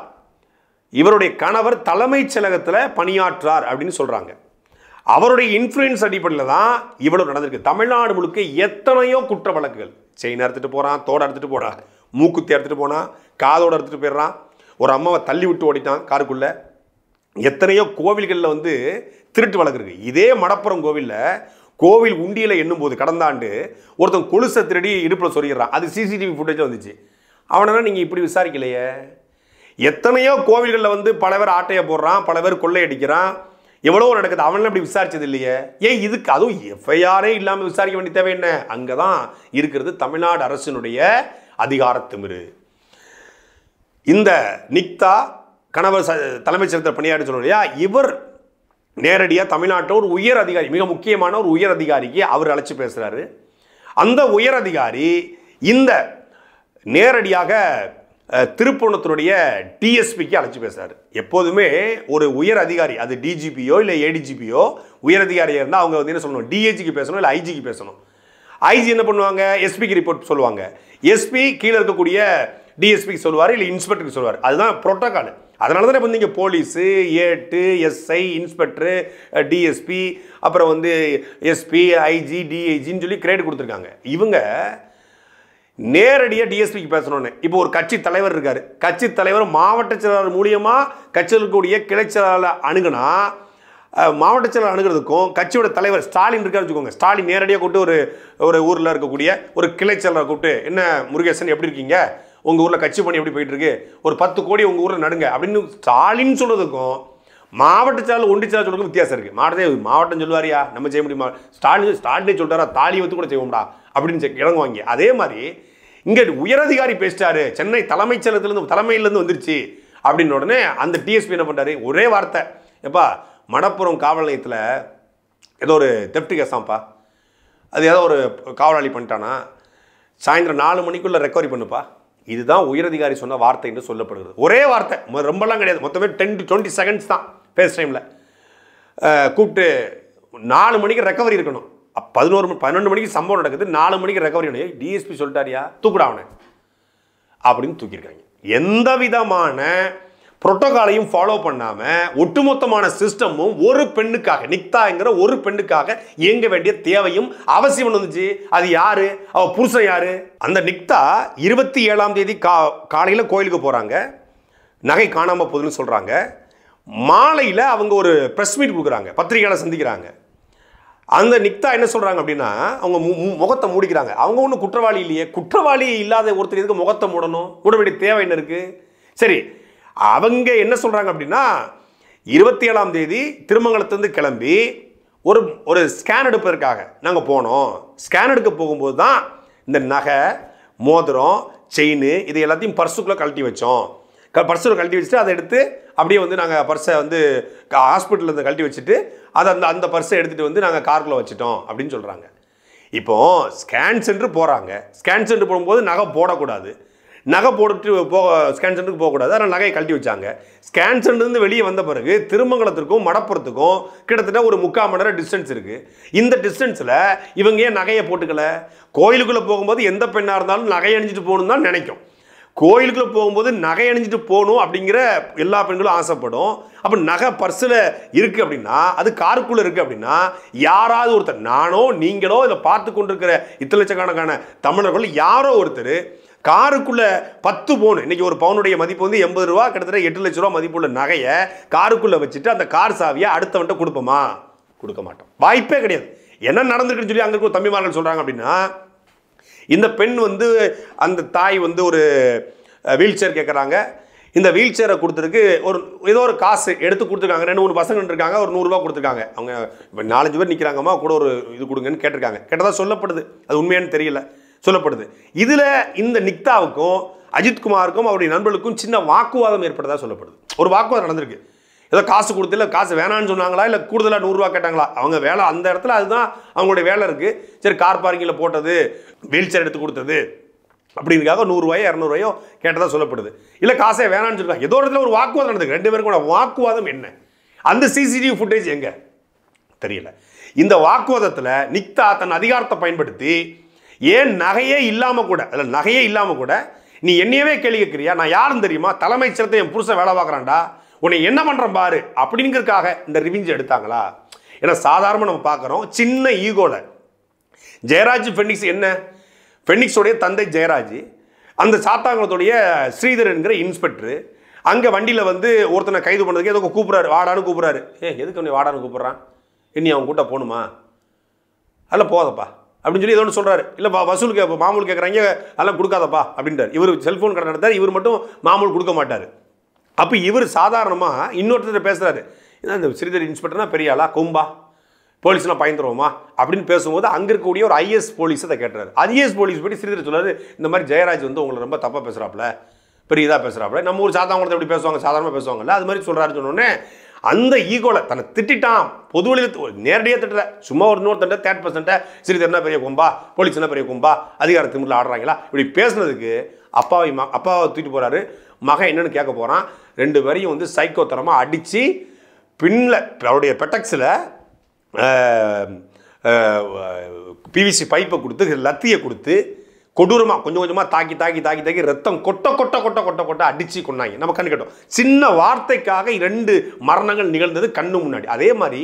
இவருடைய கணவர் தலைமைச் செயலகத்தில் பணியாற்றார் அப்படின்னு சொல்கிறாங்க. அவருடைய இன்ஃப்ளூயன்ஸ் அடிப்படையில் தான் இவ்வளவு நடந்திருக்கு. தமிழ்நாடு முழுக்க எத்தனையோ குற்ற வழக்குகள், செயின் அறுத்துட்டு போகிறான், தோடு அறுத்துட்டு போகிறான், மூக்குத்தி அறுத்துட்டு போனான், காதோடு அறுத்துட்டு போயிடுறான், ஒரு அம்மாவை தள்ளி விட்டு ஓடிட்டான் காருக்குள்ளே. எத்தனையோ கோவில்களில் வந்து திருட்டு வழக்கு இருக்குது. இதே மடப்புறம் கோவிலில் கோவில் உண்டியில் எண்ணும்போது கடந்த ஆண்டு ஒருத்தன் கொலுசை திருடி இடுப்பில் சொருகிறான், அது சிசிடிவி ஃபுட்டேஜ் வந்துச்சு. அவனெல்லாம் நீங்கள் இப்படி விசாரிக்கலையே. எத்தனையோ கோவில்களில் வந்து பல பேர் ஆட்டையை போடுறான், பல பேர் கொள்ளையடிக்கிறான், எவ்வளவோ நடக்குது, அவனெல்லாம் இப்படி விசாரிச்சது இல்லையே. ஏன் இதுக்கு அதுவும் எஃப்ஐஆரே இல்லாமல் விசாரிக்க வேண்டிய தேவை என்ன? அங்கே தான் இருக்கிறது தமிழ்நாடு அரசினுடைய அதிகாரத்திமிரு. இந்த நிக்தா கணவர் தலைமைச் செயலகத்தில் பணியாற்றி சொல்லுவோம் இல்லையா, இவர் நேரடியாக தமிழ்நாட்டில் ஒரு உயர் அதிகாரி, மிக முக்கியமான ஒரு உயர் அதிகாரிக்கு அவர் அழைச்சி பேசுகிறாரு. அந்த உயர் அதிகாரி இந்த நேரடியாக திருப்பூணத்தினுடைய டிஎஸ்பிக்கு அழைச்சி பேசுகிறார். எப்போதுமே ஒரு உயர் அதிகாரி, அது டிஜிபியோ இல்லை ஏடிஜிபியோ உயர் அதிகாரியாக இருந்தால் அவங்க வந்து என்ன சொல்லணும், டிஏஜிக்கு பேசணும் இல்லை ஐஜிக்கு பேசணும். ஐஜி என்ன பண்ணுவாங்க, எஸ்பிக்கு ரிப்போர்ட் சொல்லுவாங்க, எஸ்பி கீழே இருக்கக்கூடிய டிஎஸ்பிக்கு சொல்லுவார் இல்லை இன்ஸ்பெக்டருக்கு சொல்லுவார். அதுதான் ப்ரோட்டோகால். அதனால தான் இப்போ வந்து இங்கே போலீஸு, ஏட்டு, எஸ்ஐ, இன்ஸ்பெக்டரு, டிஎஸ்பி, அப்புறம் வந்து எஸ்பி, ஐஜி, டிஐஜின்னு சொல்லி கிரேட் கொடுத்துருக்காங்க. இவங்க நேரடியாக டிஎஸ்பிக்கு பேசணும்னு இப்போ ஒரு கட்சி தலைவர் இருக்கார், கட்சி தலைவர் மாவட்ட செயலாளர் மூலியமாக கட்சியில் இருக்கக்கூடிய கிளை செயலாளர் அணுகுனா, மாவட்ட செயலாளர் அணுகிறதுக்கும் கட்சியோட தலைவர் ஸ்டாலின் இருக்காரு வச்சுக்கோங்க, ஸ்டாலின் நேரடியாக கூப்பிட்டு ஒரு ஊரில் இருக்கக்கூடிய ஒரு கிளை செயலாளர் கூப்பிட்டு, என்ன முருகேசன் எப்படி இருக்கீங்க, உங்கள் ஊரில் கட்சி பணி எப்படி போயிட்டு இருக்கு, ஒரு 10 கோடி உங்கள் ஊரில் நடுங்க அப்படின்னு ஸ்டாலின் சொல்கிறதுக்கும் மாவட்ட செயலாளர் ஒன்றிய செயலாளர் சொல்றதுக்கும் வித்தியாசம் இருக்குது. மாவட்டம் சொல்லுவாரியா, நம்ம செய்ய முடியுமா, ஸ்டாலினே சொல்லிட்டாரா, தாலி வச்சு கூட செய்வோம்டா அப்படின்னு இறங்குவாங்க. அதே மாதிரி இங்கே உயரதிகாரி பேசிட்டாரு, சென்னை தலைமைச் செயலகத்திலேருந்து தலைமையிலேருந்து வந்துருச்சு அப்படின்னு உடனே அந்த டிஎஸ்பி என்ன பண்ணுறாரு, ஒரே வார்த்தை, எப்பா மணப்புறம் காவல் நிலையத்தில் ஏதோ ஒரு தெஃப்ட் கேஸாம்ப்பா, அது ஏதோ ஒரு காவலாளி பண்ணிட்டானா, சாயந்தரம் 4 மணிக்குள்ளே ரெக்கவரி பண்ணுப்பா. இதுதான் உயரதிகாரி சொன்ன வார்த்தை என்று சொல்லப்படுகிறது. ஒரே வார்த்தை, ரொம்பலாம் கிடையாது, மொத்தமே 10 to 20 seconds தான் ஃபேஸ் டைமில் கூப்பிட்டு 4 மணிக்கு ரெக்கவரி இருக்கணும். 12 மணிக்கு சம்பவம் நடக்குது, 4 மணிக்கு ரெக்கவரி வேணும். டிஎஸ்பி சொல்லிட்டாரியா, தூக்குடா அவனை அப்படின்னு தூக்கியிருக்காங்க. எந்த விதமான புரோட்டோகாலையும் ஃபாலோ பண்ணாமல் ஒட்டுமொத்தமான சிஸ்டமும் ஒரு பெண்ணுக்காக, நிக்தாங்கிற ஒரு பெண்ணுக்காக இயங்க வேண்டிய தேவையும் அவசியம் வந்துச்சு. அது யாரு, அவ புருஷன் யாரு? அந்த நிக்தா 27ஆம் தேதி காலையில் கோயிலுக்கு போகிறாங்க, நகை காணாமல் போகுதுன்னு சொல்கிறாங்க. மாலையில் அவங்க ஒரு ப்ரெஸ் மீட் கொடுக்குறாங்க, பத்திரிகையாளர் சந்திக்கிறாங்க. அந்த நிக்தா என்ன சொல்கிறாங்க அப்படின்னா, அவங்க முகத்தை மூடிக்கிறாங்க. அவங்க ஒன்றும் குற்றவாளி இல்லையே, குற்றவாளி இல்லாத ஒருத்தர் இதுக்கு முகத்தை மூடணும், மூட வேண்டிய தேவை என்ன இருக்குது? சரி, அவங்க என்ன சொல்கிறாங்க அப்படின்னா, 27ஆம் தேதி திருமங்கலத்திலிருந்து கிளம்பி ஒரு ஸ்கேன் எடுப்பதற்காக நாங்கள் போனோம். ஸ்கேன் எடுக்க போகும்போது தான் இந்த நகை, மோதிரம், செயின் இது எல்லாத்தையும் பர்சுக்குள்ளே கழட்டி வச்சோம். பர்ஸில் கழட்டி வச்சுட்டு அதை எடுத்து அப்படியே வந்து நாங்கள் பர்ஸை வந்து ஹாஸ்பிட்டலில் கழட்டி வச்சுட்டு அதை அந்த பர்ஸை எடுத்துகிட்டு வந்து நாங்கள் காருக்குள்ளே வச்சுட்டோம் அப்படின்னு சொல்கிறாங்க. இப்போது ஸ்கேன் சென்டர் போகிறாங்க, ஸ்கேன் சென்டர் போகும்போது நகை போடக்கூடாது, நகை போட்டுட்டு ஸ்கேன் சென்டருக்கு போகக்கூடாது, அதனால் நகையை கழட்டி வச்சாங்க. ஸ்கேன் சென்டர்லேருந்து வெளியே வந்த பிறகு திருமங்கலத்திற்கும் மடப்புறத்துக்கும் கிட்டத்தட்ட ஒரு 3/4 மணி நேரம் டிஸ்டன்ஸ் இருக்குது. இந்த டிஸ்டன்ஸில் இவங்க ஏன் நகையை போட்டுக்கல? கோயிலுக்குள்ளே போகும்போது எந்த பெண்ணாக இருந்தாலும் நகை அணிஞ்சிட்டு போகணுன்னு தான் நினைக்கும். கோயிலுக்குள்ளே போகும்போது நகை அணிஞ்சிட்டு போகணும் அப்படிங்கிற எல்லா பெண்களும் ஆசைப்படும். அப்போ நகை பர்ஸில் இருக்குது அப்படின்னா, அது காருக்குள்ளே இருக்குது அப்படின்னா, யாராவது ஒருத்தர், நானோ நீங்களோ இதை பார்த்து கொண்டிருக்கிற இத்தனை லட்சக்கணக்கான தமிழர்கள் யாரோ ஒருத்தர் காருக்குள்ளே 10 பவுன், இன்னைக்கு ஒரு பவுனுடைய மதிப்பு வந்து 80 ரூபா, கிட்டத்தட்ட 8 லட்ச ரூபா மதிப்புள்ள நகையை காருக்குள்ளே வச்சுட்டு அந்த கார் சாவியை அடுத்தவன்ட்ட கொடுப்போமா? கொடுக்க மாட்டோம், வாய்ப்பே கிடையாது. என்ன நடந்திருக்குன்னு சொல்லி அங்கே இருக்க தம்பிமார்கள் சொல்கிறாங்க அப்படின்னா, இந்த பெண் வந்து அந்த தாய் வந்து ஒரு வீல் சேர் கேட்குறாங்க. இந்த வீல் சேரை கொடுத்துருக்கு ஏதோ ஒரு காசு எடுத்து கொடுத்துருக்காங்க. 2-3 பசங்க இருக்காங்க, ஒரு 100 ரூபா கொடுத்துருக்காங்க. அவங்க இப்போ 4-5 பேர் நிற்கிறாங்கம்மா, கூட ஒரு இது கொடுங்கன்னு கேட்டிருக்காங்க. கேட்டதாக சொல்லப்படுது, அது உண்மையானு தெரியல, சொல்லப்படுது. இதில் இந்த நிக்தாவுக்கும் அஜித்குமாருக்கும் அவருடைய நண்பர்களுக்கும் சின்ன வாக்குவாதம் ஏற்பட்டதாக சொல்லப்படுது. ஒரு வாக்குவாதம் நடந்திருக்கு. ஏதோ காசு கொடுத்து, இல்லை காசு வேணான்னு சொன்னாங்களா, இல்லை கூடுதலாக 100 ரூபா கேட்டாங்களா? அவங்க வேலை அந்த இடத்துல அதுதான் அவங்களுடைய வேலை இருக்குது. சரி, கார் பார்க்கிங்கில் போட்டது, வீல் சேர் எடுத்து கொடுத்தது அப்படிங்கிறதுக்காக 100 ரூபாயோ 200 ரூபாயோ கேட்டதாக சொல்லப்படுது. இல்லை காசே வேணான்னு சொல்லுவாங்க. ஏதோ இடத்துல ஒரு வாக்குவாதம் நடந்திருக்கு. 2 பேருக்கும் வாக்குவாதம் என்ன? அந்த சிசிடிவி ஃபுட்டேஜ் எங்க தெரியல. இந்த வாக்குவாதத்தில் நிக்தா தன் அதிகாரத்தை பயன்படுத்தி, ஏன் நகையே இல்லாமல் கூட, அதில் நகையே இல்லாமல் கூட நீ என்னையவே கேள்வி கேட்குறியா, நான் யாருன்னு தெரியுமா, தலைமைச் செயலகத்தை என் புருஷன் வேலை பார்க்குறான்டா, உன்னை என்ன பண்ணுறேன் பாரு அப்படிங்கிறதுக்காக இந்த ரிவெஞ்ச் எடுத்தாங்களா? ஏன்னா சாதாரணமாக நம்ம பார்க்குறோம், சின்ன ஈகோல ஜெயராஜ் ஃபெனிக்ஸ், என்ன ஃபெனிக்ஸோடைய தந்தை ஜெயராஜ், அந்த சாத்தாங்குளத்துடைய ஸ்ரீதர் என்கிற இன்ஸ்பெக்டர் அங்கே வண்டியில் வந்து ஒருத்தனை கைது பண்ணுறதுக்கு ஏதோ கூப்பிட்றாரு, வாடான்னு கூப்பிட்றாரு. எதுக்கு அவனை வாடான்னு கூப்பிட்றான், இனி அவன் கூட்ட போகணுமா, அதில் போதப்பா அப்படின்னு சொல்லி ஏதோ ஒன்று சொல்கிறாரு. இல்லை வசூலுக்கு மாமூல் கேட்குறாங்க, அதெல்லாம் கொடுக்காதப்பா அப்படின்றார். இவர் செல்ஃபோன் கடை நடத்தார், இவர் மட்டும் மாமூல் கொடுக்க மாட்டார். அப்போ இவர் சாதாரணமாக இன்னொருத்தர் பேசுகிறாரு, இந்த ஸ்ரீதர் இன்ஸ்பெக்டர்னா பெரிய ஆளா, கொம்பா, போலீஸ்லாம் பயந்துருவோமா அப்படின்னு பேசும்போது அங்கே இருக்கக்கூடிய ஒரு ஐஏஎஸ் போலீஸ் அதை கேட்டுறாரு. ஐஏஎஸ் போலீஸ் போய் ஸ்ரீதர் சொல்கிறாரு, இந்த மாதிரி ஜெயராஜ் வந்து உங்களை ரொம்ப தப்பாக பேசுகிறாப்புல, பெரிய இதாக பேசுகிறாப்புல, நம்ம ஊர் சாதாரணத்தை எப்படி பேசுவாங்க, சாதாரணமாக பேசுவாங்கல்ல, அது மாதிரி சொல்கிறாருன்னு சொன்னோடனே அந்த ஈகோவில் தன்னை திட்டான். பொதுவெளியில் நேரடியாக திட்டுற, சும்மா ஒரு இன்னொருத்தண்ட 3% ஸ்ரீதர்னா பெரிய கொம்பா, போலீஸ்னா பெரிய கொம்பா, அதிகார திமிரில் ஆடுறாங்களா, இப்படி பேசுனதுக்கு அப்பாவை தூக்கிட்டு போகிறாரு. மகன் என்னன்னு கேட்க போகிறான். 2 பேரையும் வந்து சைக்கோ தரமாக அடித்து பின்னில் அவருடைய பெட்டக்ஸில் பிவிசி பைப்பை கொடுத்து, லத்தியை கொடுத்து, கொடூரமாக கொஞ்சம் கொஞ்சமாக தாக்கி ரத்தம் கொட்ட அடித்து கொண்டாங்க. நம்ம கண்ணு கேட்டோம். சின்ன வார்த்தைக்காக 2 மரணங்கள் நிகழ்ந்தது கண்ணு முன்னாடி. அதே மாதிரி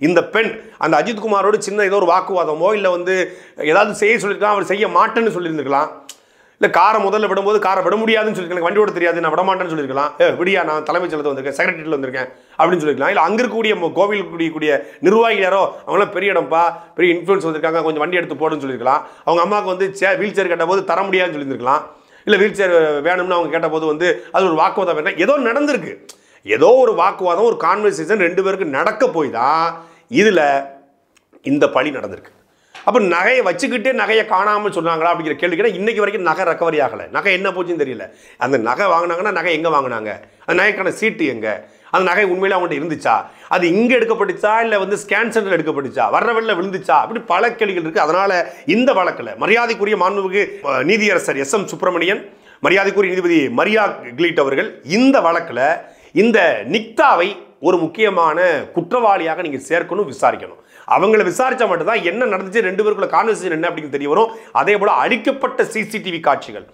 இந்த பெண் அந்த அஜித்குமாரோடு சின்ன ஏதோ ஒரு வாக்குவாதமோ, இல்லை வந்து ஏதாவது செய்ய சொல்லியிருக்கலாம், அவர் செய்ய மாட்டேன்னு சொல்லியிருந்துக்கலாம். இல்லை காரை முதல்ல விடும்போது காரை விட முடியாதுன்னு சொல்லியிருக்கலாம், வண்டி ஓட தெரியாது நான் விட மாட்டேன்னு சொல்லியிருக்கலாம். விடியா நான் தலைமைச் செயலகத்தில் வந்திருக்கேன், செக்ரட்டரியில் வந்திருக்கேன் அப்படின்னு சொல்லியிருக்கலாம். இல்லை அங்கே இருக்கக்கூடிய கோவில் கூடிய நிர்வாகிகள் யாரோ, அவங்களாம் பெரிய இடம்ப்பா, பெரிய இன்ஃப்ளூயன்ஸ் வந்திருக்காங்க, கொஞ்சம் வண்டி எடுத்து போடுன்னு சொல்லியிருக்கலாம். அவங்க அம்மாவுக்கு வந்து வீல் சேர் கேட்டபோது தர முடியாதுன்னு சொல்லியிருக்கலாம். இல்லை வீல் சேர் வேணும்னு அவங்க கேட்டபோது வந்து அது ஒரு வாக்குவாதம் வேணும், ஏதோ நடந்திருக்கு. ஏதோ ஒரு வாக்குவாதம், ஒரு கான்வர்சேஷன் 2 பேருக்கு நடக்க போய் தான் இதில் இந்த பழி நடந்திருக்கு. அப்போ நகையை வச்சுக்கிட்டே நகையை காணாமல் சொன்னாங்களா அப்படிங்கிற கேள்வி கேட்டால் இன்றைக்கி வரைக்கும் நகை ரெக்கவரி ஆகலை. நகை என்ன போச்சுன்னு தெரியல. அந்த நகை வாங்கினாங்கன்னா நகை எங்கே வாங்கினாங்க, அந்த நகைக்கான சீட்டு எங்கே, அந்த நகை உண்மையிலே அவங்கள்ட்ட இருந்துச்சா, அது இங்கே எடுக்கப்பட்டுச்சா இல்லை வந்து ஸ்கேன் சென்டர் எடுக்கப்பட்டுச்சா, வர்ற வெளில விழுந்துச்சா, அப்படி பல கேள்விகள் இருக்குது. அதனால் இந்த வழக்கில் மரியாதைக்குரிய மாண்புமிகு நீதியரசர் எஸ்.எம். சுப்பிரமணியன், மரியாதைக்குரிய நீதிபதி மரியா கிளீட் அவர்கள் இந்த வழக்கில் இந்த நிக்தாவை ஒரு முக்கியமான குற்றவாளியாக நீங்கள் சேர்க்கணும், விசாரிக்கணும். அவங்களை விசாரிச்சா மட்டும்தான் என்ன நடந்துச்சு, ரெண்டு பேருக்குள்ள கான்வர்சேஷன் என்ன அப்படின்னு தெரிய வரும். அதே போல அழிக்கப்பட்ட சிசிடிவி காட்சிகள்,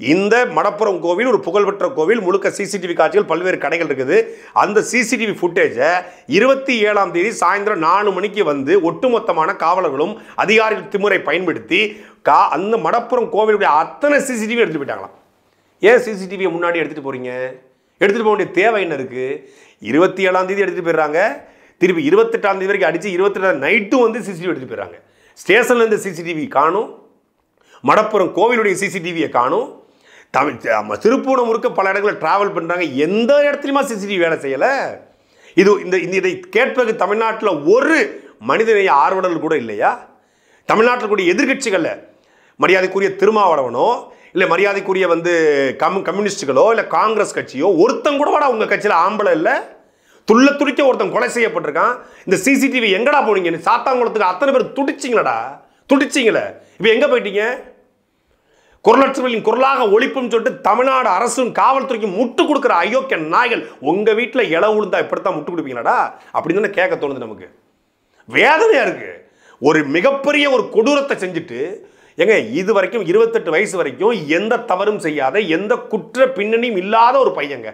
இந்த மடப்புறம் கோவில் ஒரு புகழ்பெற்ற கோவில், முழுக்க சிசிடிவி காட்சிகள், பல்வேறு கடைகள் இருக்குது. அந்த சிசிடிவி ஃபுட்டேஜை 27ஆம் தேதி சாயந்தரம் 4 மணிக்கு வந்து ஒட்டுமொத்தமான காவலர்களும் அதிகாரிகள் திமுறை பயன்படுத்தி அந்த மடப்புறம் கோவிலுடைய அத்தனை சிசிடிவி எடுத்துட்டு போயிட்டாங்களாம். ஏன் சிசிடிவியை முன்னாடி எடுத்துட்டு போறீங்க? எடுத்துட்டு போக வேண்டிய தேவை என்ன இருக்கு? 27ஆம் தேதி எடுத்துட்டு போயிடுறாங்க, திருப்பி 28ஆம் தேதி வரைக்கும் அடிச்சு 28 நைட்டும் வந்து சிசிடிவி எடுத்துட்டு போயிடுறாங்க. ஸ்டேஷன்ல இருந்து சிசிடிவி காணும், மடப்புறம் கோவிலுடைய சிசிடிவியை காணும். திருப்பூணம் முழுக்க பல இடங்களில் டிராவல் பண்ணுறாங்க, எந்த இடத்துலையுமா சிசிடிவி வேலை செய்யலை. இதை கேட்பதற்கு தமிழ்நாட்டில் ஒரு மனிதநேய ஆர்வலர்கள் கூட இல்லையா? தமிழ்நாட்டில் கூடிய எதிர்கட்சிகளில் மரியாதைக்குரிய திருமாவளவனோ இல்லை மரியாதைக்குரிய வந்து கம்யூனிஸ்டுகளோ இல்லை காங்கிரஸ் கட்சியோ ஒருத்தன் கூட வாடா உங்கள் கட்சியில் ஆம்பளை இல்லை, துள்ள துடிக்க ஒருத்தன் கொலை செய்யப்பட்டிருக்கான். இந்த சிசிடிவி எங்கடா போனீங்க? சாத்தாங்குளத்துக்கு அத்தனை பேர் துடிச்சிங்களடா, துடிச்சிங்களே. இப்போ எங்கே போயிட்டீங்க? குரலற்றவர்களின் குரலாக ஒழிப்புன்னு சொல்லிட்டு தமிழ்நாடு அரசும் காவல்துறைக்கும் முட்டு கொடுக்குற அயோக்கிய நாய்கள், உங்கள் வீட்டில் இலை உளுந்தா இப்படித்தான் முட்டு கொடுப்பீங்களாடா அப்படின்னு தானே கேட்க தோணுது. நமக்கு வேதனையாக இருக்குது. ஒரு மிகப்பெரிய ஒரு கொடூரத்தை செஞ்சுட்டு ஏங்க இது வரைக்கும் 28 வயசு வரைக்கும் எந்த தவறும் செய்யாத, எந்த குற்ற பின்னணியும் இல்லாத ஒரு பையங்க.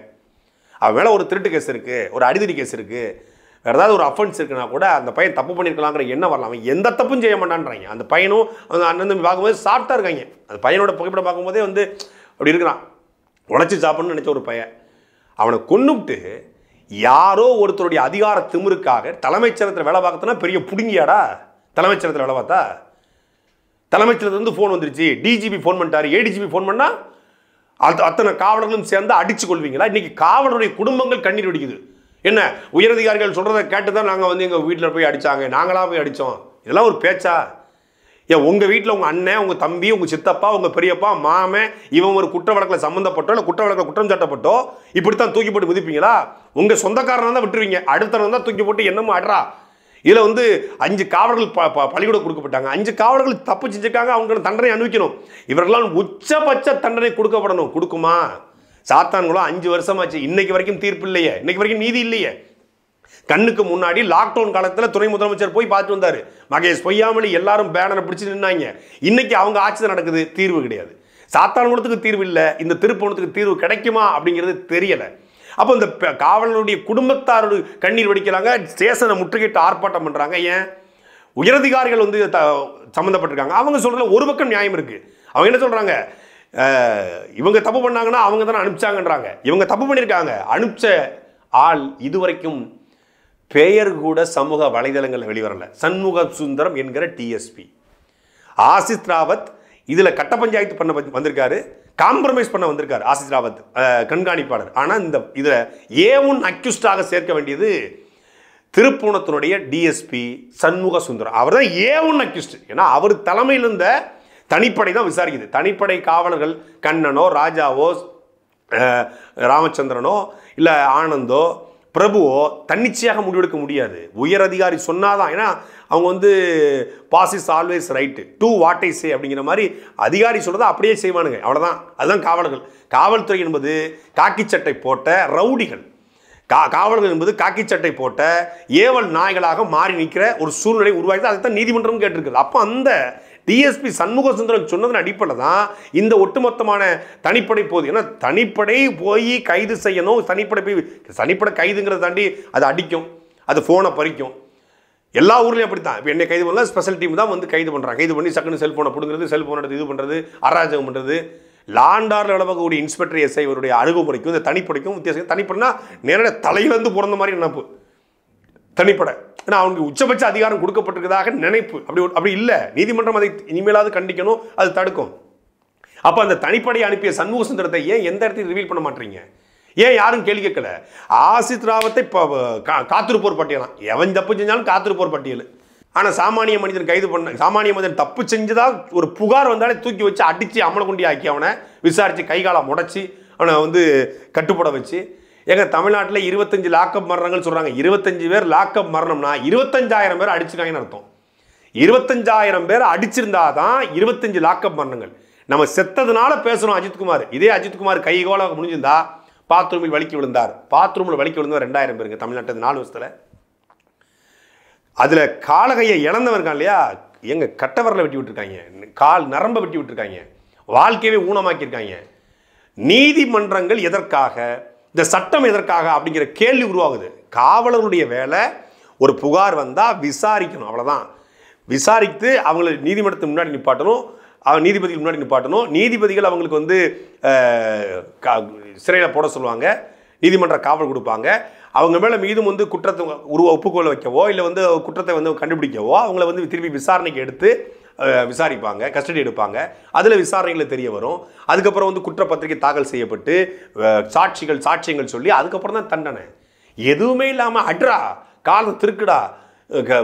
அவன் மேலே ஒரு திருட்டு கேஸ் இருக்குது, ஒரு அடிதடி கேஸ் இருக்குது, வேறு ஏதாவது ஒரு அஃபென்ஸ் இருக்குன்னா கூட அந்த பையன் தப்பு பண்ணியிருக்கலாங்கிற எண்ணம் வரலாம். அவன் எந்த தப்பும் செய்ய மாட்டான்றாங்க. அந்த பையனும் அந்த அண்ணன் பார்க்கும்போது சாப்பிட்டா இருக்காங்க. அந்த பையனோட புகைப்படம் பார்க்கும்போதே வந்து அப்படி இருக்கிறான், உழைச்சி சாப்பிடணும்னு நினச்ச ஒரு பையன். அவனை கொன்னுவிட்டு யாரோ ஒருத்தருடைய அதிகார திமிருக்காக தலைமைச் செயலகத்தில் வேலை பார்க்கறதுனா பெரிய புடுங்கியாடா? தலைமைச் செயலகத்தில் வேலை பார்த்தா தலைமைச் செயலகத்துலேருந்து ஃபோன் வந்துருச்சு, டிஜிபி ஃபோன் பண்ணிட்டாரு, ஏடிஜிபி ஃபோன் பண்ணால் அத்தனை காவலர்களும் சேர்ந்து அடிச்சு கொள்வீங்களா? இன்னைக்கு காவலருடைய குடும்பங்கள் கண்ணீர் வெடிக்குது. என்ன உயரதிகாரிகள் சொல்கிறத கேட்டு தான் நாங்கள் வந்து எங்கள் வீட்டில் போய் அடித்தாங்க, நாங்களாக போய் அடித்தோம், இதெல்லாம் ஒரு பேச்சா? ஏன் உங்கள் வீட்டில் உங்கள் அண்ணன், உங்கள் தம்பி, உங்கள் சித்தப்பா, உங்கள் பெரியப்பா, மாமன் இவன் ஒரு குற்ற வழக்கில் சம்மந்தப்பட்டோ இல்லை குற்ற வழக்கில் குற்றம் சாட்டப்பட்டோ இப்படித்தான் தூக்கி போட்டு மிதிப்பீங்களா? உங்கள் சொந்தக்காரனாக தான் விட்டுருவீங்க, அடுத்தவன் தான் தூக்கி போட்டு என்னமோ அட்ரா. இதில் வந்து 5 காவலர்கள் பள்ளிக்கூடம் கொடுக்கப்பட்டாங்க, 5 காவலர்கள் தப்பு செஞ்சுருக்காங்க, அவங்களுக்கு தண்டனை அனுபவிக்கணும். இவர்களால் உச்சபட்ச தண்டனை கொடுக்கப்படணும். கொடுக்குமா? சாத்தான்குளம் 5 வருஷமாச்சு, இன்னைக்கு வரைக்கும் தீர்ப்பு இல்லையே, இன்னைக்கு வரைக்கும் நீதி இல்லையே. கண்ணுக்கு முன்னாடி லாக்டவுன் காலத்தில் துணை முதலமைச்சர் போய் பார்த்து வந்தார், மகேஷ் பொய்யாமொழி எல்லாரும் பேனரை பிடிச்சி நின்னாங்க. இன்னைக்கு அவங்க ஆட்சி தான் நடக்குது, தீர்வு கிடையாது. சாத்தான்குளத்துக்கு தீர்வு இல்லை, இந்த திருப்பூணத்துக்கு தீர்வு கிடைக்குமா அப்படிங்கிறது தெரியலை. அப்போ இந்த காவலருடைய குடும்பத்தாரோட கண்ணீர் வடிக்கிறாங்க, ஸ்டேஷனை முற்றுகையிட்டு ஆர்ப்பாட்டம் பண்ணுறாங்க. ஏன்? உயரதிகாரிகள் வந்து சம்மந்தப்பட்டிருக்காங்க. அவங்க சொல்கிறதுல ஒரு பக்கம் நியாயம் இருக்குது. அவங்க என்ன சொல்கிறாங்க, இவங்க தப்பு பண்ணாங்கன்னா அவங்க தானே அனுப்பிச்சாங்கன்றாங்க. இவங்க தப்பு பண்ணியிருக்காங்க, அனுப்பிச்ச ஆள் இதுவரைக்கும் பெயர் கூட சமூக வலைதளங்களில் வெளிவரல. சண்முக சுந்தரம் என்கிற டிஎஸ்பி ஆசித் ராவத் இதில் கட்ட பஞ்சாயத்து பண்ண வந்திருக்காரு, காம்ப்ரமைஸ் பண்ண வந்திருக்காரு ஆசித் ராவத் கண்காணிப்பாளர். ஆனால் இந்த இதில் A1 அக்யூஸ்டாக சேர்க்க வேண்டியது திருப்பூணத்தினுடைய டிஎஸ்பி சண்முக சுந்தரம். அவர் தான் A1 அக்யூஸ்ட். ஏன்னா அவர் தலைமையில் இருந்த தனிப்படை தான் விசாரிக்குது. தனிப்படை காவலர்கள் கண்ணனோ ராஜாவோ ராமச்சந்திரனோ இல்லை ஆனந்தோ பிரபுவோ தன்னிச்சையாக முடிவெடுக்க முடியாது. உயர் அதிகாரி சொன்னாதான். ஏன்னா அவங்க வந்து boss is always right, do what I say அப்படிங்கிற மாதிரி அதிகாரி சொல்கிறத அப்படியே செய்வானுங்க, அவ்வளோதான். அதுதான் காவலர்கள். காவல்துறை என்பது காக்கி சட்டை போட்ட ரவுடிகள், காவலர்கள் என்பது காக்கி சட்டை போட்ட ஏவல் நாய்களாக மாறி நிற்கிற ஒரு சூழ்நிலை உருவாக்கி அதைத்தான் நீதிமன்றம் கேட்டிருக்குது. அப்போ அந்த டிஎஸ்பி சண்முக சுந்தரம் சொன்னதன் அடிப்படையில் தான் இந்த ஒட்டுமொத்தமான தனிப்படை போகுது. ஏன்னா தனிப்படை போய் கைது செய்யணும், தனிப்படை கைதுங்கிறத தாண்டி அது அடிக்கும், அது ஃபோனை பறிக்கும். எல்லா ஊர்லேயும் அப்படி தான். இப்போ என்னை கைது பண்ணலாம், ஸ்பெஷல் டீம் தான் வந்து கைது பண்ணுறாங்க. கைது பண்ணி சக்குன்னு செல்ஃபோனை பிடுங்கிறது, செல்ஃபோன் எடுத்து இது பண்ணுறது, அராஜகம் பண்ணுறது. லாண்டாரில் விளவக்கூடிய இன்ஸ்பெக்டர் எஸ்ஐ அவருடைய அணுகுமுறைக்கும் இந்த தனிப்படைக்கும் வித்தியாசம். தனிப்படைனா நேரடியாக தலையிலேருந்து பிறந்த மாதிரி நினைப்பு தனிப்படை. ஏன்னா அவனுக்கு உச்சபட்ச அதிகாரம் கொடுக்கப்பட்டிருக்கிறதாக நினைப்பு. அப்படி இல்லை. நீதிமன்றம் அதை இனிமேலாவது கண்டிக்கணும், அது தடுக்கும். அப்போ அந்த தனிப்படையை அனுப்பிய சண்முக சுந்தரத்தை ஏன் எந்த இடத்தையும் ரிவீல் பண்ண மாட்டீங்க? ஏன் யாரும் கேள்வி கேட்கல? ஆசித் ராவத்தை காத்திருப்போர் பட்டியலாம், எவன் தப்பு செஞ்சாலும் காத்திருப்போர் பட்டியல். ஆனால் சாமானிய மனிதன் கைது பண்ண, சாமானிய மனிதன் தப்பு செஞ்சதா ஒரு புகார் வந்தாலே தூக்கி வச்சு அடித்து அமலக்குண்டி ஆக்கி அவனை விசாரித்து கைகாலம் முடச்சி அவனை வந்து கட்டுப்பட வச்சு எங்க தமிழ்நாட்டில் 25 லாக்அப் மரணங்கள் சொல்றாங்க. 25 பேர் லாக்அப் மரணம்னா 25,000 பேர் அடிச்சிருக்காங்கன்னு அர்த்தம். 25,000 பேர் அடிச்சிருந்தாதான் 25 லாக்அப் மரணங்கள். நம்ம செத்ததுனால பேசுறோம் அஜித்குமார். இதே அஜித்குமார் கைகோல முடிஞ்சிருந்தா பாத்ரூமில் வலிக்கு விழுந்தார். பாத்ரூமில் வலிக்கு விழுந்தவர் 2000 பேருங்க தமிழ்நாட்டில் 4 வருஷத்தில். அதில் காலகையை இழந்தவர்கள் இல்லையா, எங்க கட்டவரில் வெட்டி விட்டுருக்காங்க, கால் நரம்பை வெட்டி விட்டுருக்காங்க, வாழ்க்கையவே ஊனமாக்கியிருக்காங்க. நீதிமன்றங்கள் எதற்காக, இந்த சட்டம் எதற்காக அப்படிங்கிற கேள்வி உருவாகுது. காவலர்களுடைய வேலை ஒரு புகார் வந்தால் விசாரிக்கணும், அவ்வளோதான். விசாரித்து அவங்களை நீதிமன்றத்துக்கு முன்னாடி நிப்பாட்டணும், நீதிபதிகள் முன்னாடி நிப்பாட்டணும். நீதிபதிகள் அவங்களுக்கு வந்து சிறையில் போட சொல்லுவாங்க, நீதிமன்ற காவல் கொடுப்பாங்க. அவங்க மேலே மீதும் வந்து குற்றத்தை ஒப்புக்கொள்ள வைக்கவோ இல்லை வந்து குற்றத்தை வந்து கண்டுபிடிக்கவோ அவங்கள வந்து திருப்பி விசாரணைக்கு எடுத்து விசாரிப்பாங்க, கஸ்டடி எடுப்பாங்க. அதில் விசாரணைகளில் தெரிய வரும். அதுக்கப்புறம் வந்து குற்றப்பத்திரிகை தாக்கல் செய்யப்பட்டு சாட்சியங்கள் சொல்லி அதுக்கப்புறம் தான் தண்டனை. எதுவுமே இல்லாமல் அட்ரா, காலை திருக்குடா,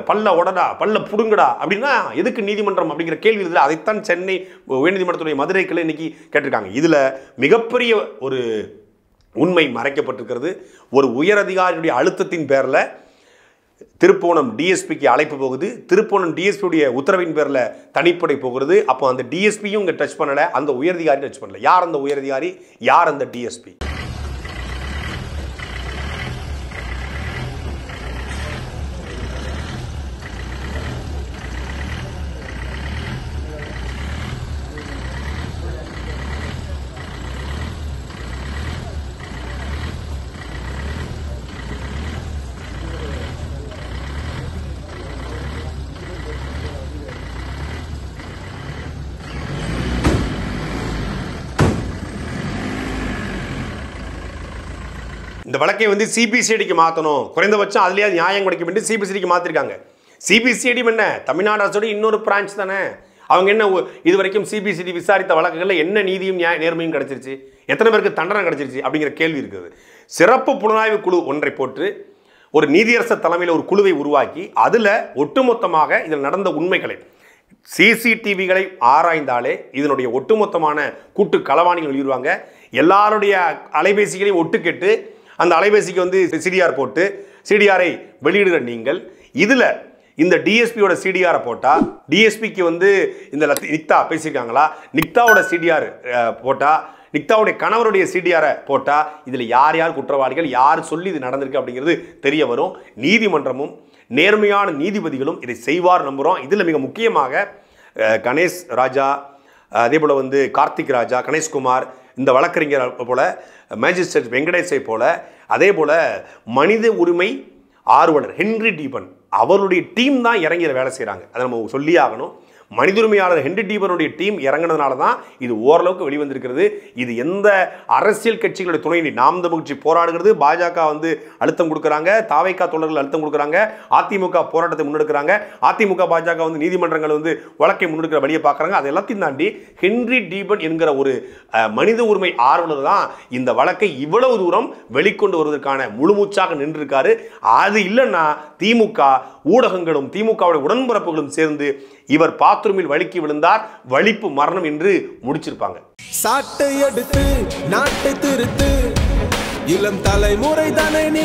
பல்ல உடடா, பல்ல புடுங்கடா அப்படின்னா எதுக்கு நீதிமன்றம் அப்படிங்கிற கேள்வி இதில். அதைத்தான் சென்னை உயர்நீதிமன்றத்துடைய மதுரை கிளை இன்னைக்கு கேட்டிருக்காங்க. இதில் மிகப்பெரிய ஒரு உண்மை மறைக்கப்பட்டிருக்கிறது. ஒரு உயரதிகாரியுடைய அழுத்தத்தின் பேரில் திருப்போணம் டிஎஸ்பிக்கு அழைப்பு போகுது. திருப்போணம் டிஎஸ்பியுடைய உத்தரவின் பேரில் தனிப்படை போகிறது. அப்போ அந்த டிஎஸ்பியும் இங்கே டச் பண்ணலை, அந்த உயரதிகாரி டச் பண்ணல. யார் அந்த உயரதிகாரி, யார் அந்த டிஎஸ்பி? இந்த வழக்கை வந்து சிபிசிஐடிக்கு மாற்றணும், குறைந்தபட்சம் அதுலேயே நியாயம் கிடைக்கும் என்று சிபிசிஐடிக்கு மாற்றிருக்காங்க. சிபிசிஐடி என்ன, தமிழ்நாடு அரசோட இன்னொரு பிரான்ச் தானே. அவங்க என்ன இது வரைக்கும் சிபிசிஐடி விசாரித்த வழக்குகளில் என்ன நீதியும் நேர்மையும் கிடைச்சிருச்சு, எத்தனை பேருக்கு தண்டனை கிடைச்சிருச்சு அப்படிங்கிற கேள்வி இருக்குது. சிறப்பு புலனாய்வு குழு ஒன்றை போட்டு ஒரு நீதியரசர் தலைமையில் ஒரு குழுவை உருவாக்கி அதில் ஒட்டுமொத்தமாக இதில் நடந்த உண்மைகளை சிசிடிவிகளை ஆராய்ந்தாலே இதனுடைய ஒட்டுமொத்தமான கூட்டு களவாணிகள் வெளியிடுவாங்க. எல்லாருடைய அலைபேசிகளையும் ஒட்டுக்கெட்டு அந்த அலைபேசிக்கு வந்து சிடிஆர் போட்டு சிடிஆரை வெளியிடுகிற நீங்கள் இதில் இந்த டிஎஸ்பியோட சிடிஆரை போட்டால் டிஎஸ்பிக்கு வந்து இந்த நிக்தா பேசியிருக்காங்களா, நிக்தாவோட சிடிஆர் போட்டால் நிக்தாவுடைய கணவருடைய சிடிஆரை போட்டால் இதில் யார் யார் குற்றவாளிகள், யார் சொல்லி இது நடந்திருக்கு அப்படிங்கிறது தெரிய வரும். நீதிமன்றமும் நேர்மையான நீதிபதிகளும் இதை செய்வார் நம்புகிறோம். இதில் மிக முக்கியமாக கணேஷ் ராஜா, அதே போல் வந்து கார்த்திக் ராஜா, கணேஷ்குமார், இந்த வழக்கறிஞர் போல மேஜிஸ்ட்ரேட் வெங்கடேஷை போல, அதே போல் மனித உரிமை ஆர்வலர் ஹென்றி டீபன் அவருடைய டீம் தான் இறங்கிற வேலை செய்கிறாங்க. அதை நம்ம சொல்லி ஆகணும். மனித உரிமையாளர் ஹென்றி டீபனுடைய டீம் இறங்கினதுனால தான் இது ஓரளவுக்கு வெளிவந்திருக்கிறது. இது எந்த அரசியல் கட்சிகளுடைய துணை நாம் தமிழர் கட்சி போராடுகிறது, பாஜக வந்து அழுத்தம் கொடுக்குறாங்க, தாவைக்கா தொண்டர்கள் அழுத்தம் கொடுக்குறாங்க, அதிமுக போராட்டத்தை முன்னெடுக்கிறாங்க, அதிமுக பாஜக வந்து நீதிமன்றங்கள் வந்து வழக்கை முன்னெடுக்கிற வழியை பார்க்குறாங்க. அது எல்லாத்தையும் தாண்டி ஹென்றி டீபன் என்கிற ஒரு மனித உரிமை ஆர்வலர் தான் இந்த வழக்கை இவ்வளவு தூரம் வெளிக்கொண்டு வருவதற்கான முழுமூச்சாக நின்றிருக்காரு. அது இல்லைன்னா திமுக ஊடகங்களும் திமுகவுடைய உடன்பரப்புகளும் சேர்ந்து இவர் பாத்ரூமில் வலிக்கு விழுந்தார், வலிப்பு மரணம் என்று முடிச்சிருப்பாங்க. சாட்டை எடுத்து நாட்டை திருத்து, இளம் தலைமுறை தானே நீ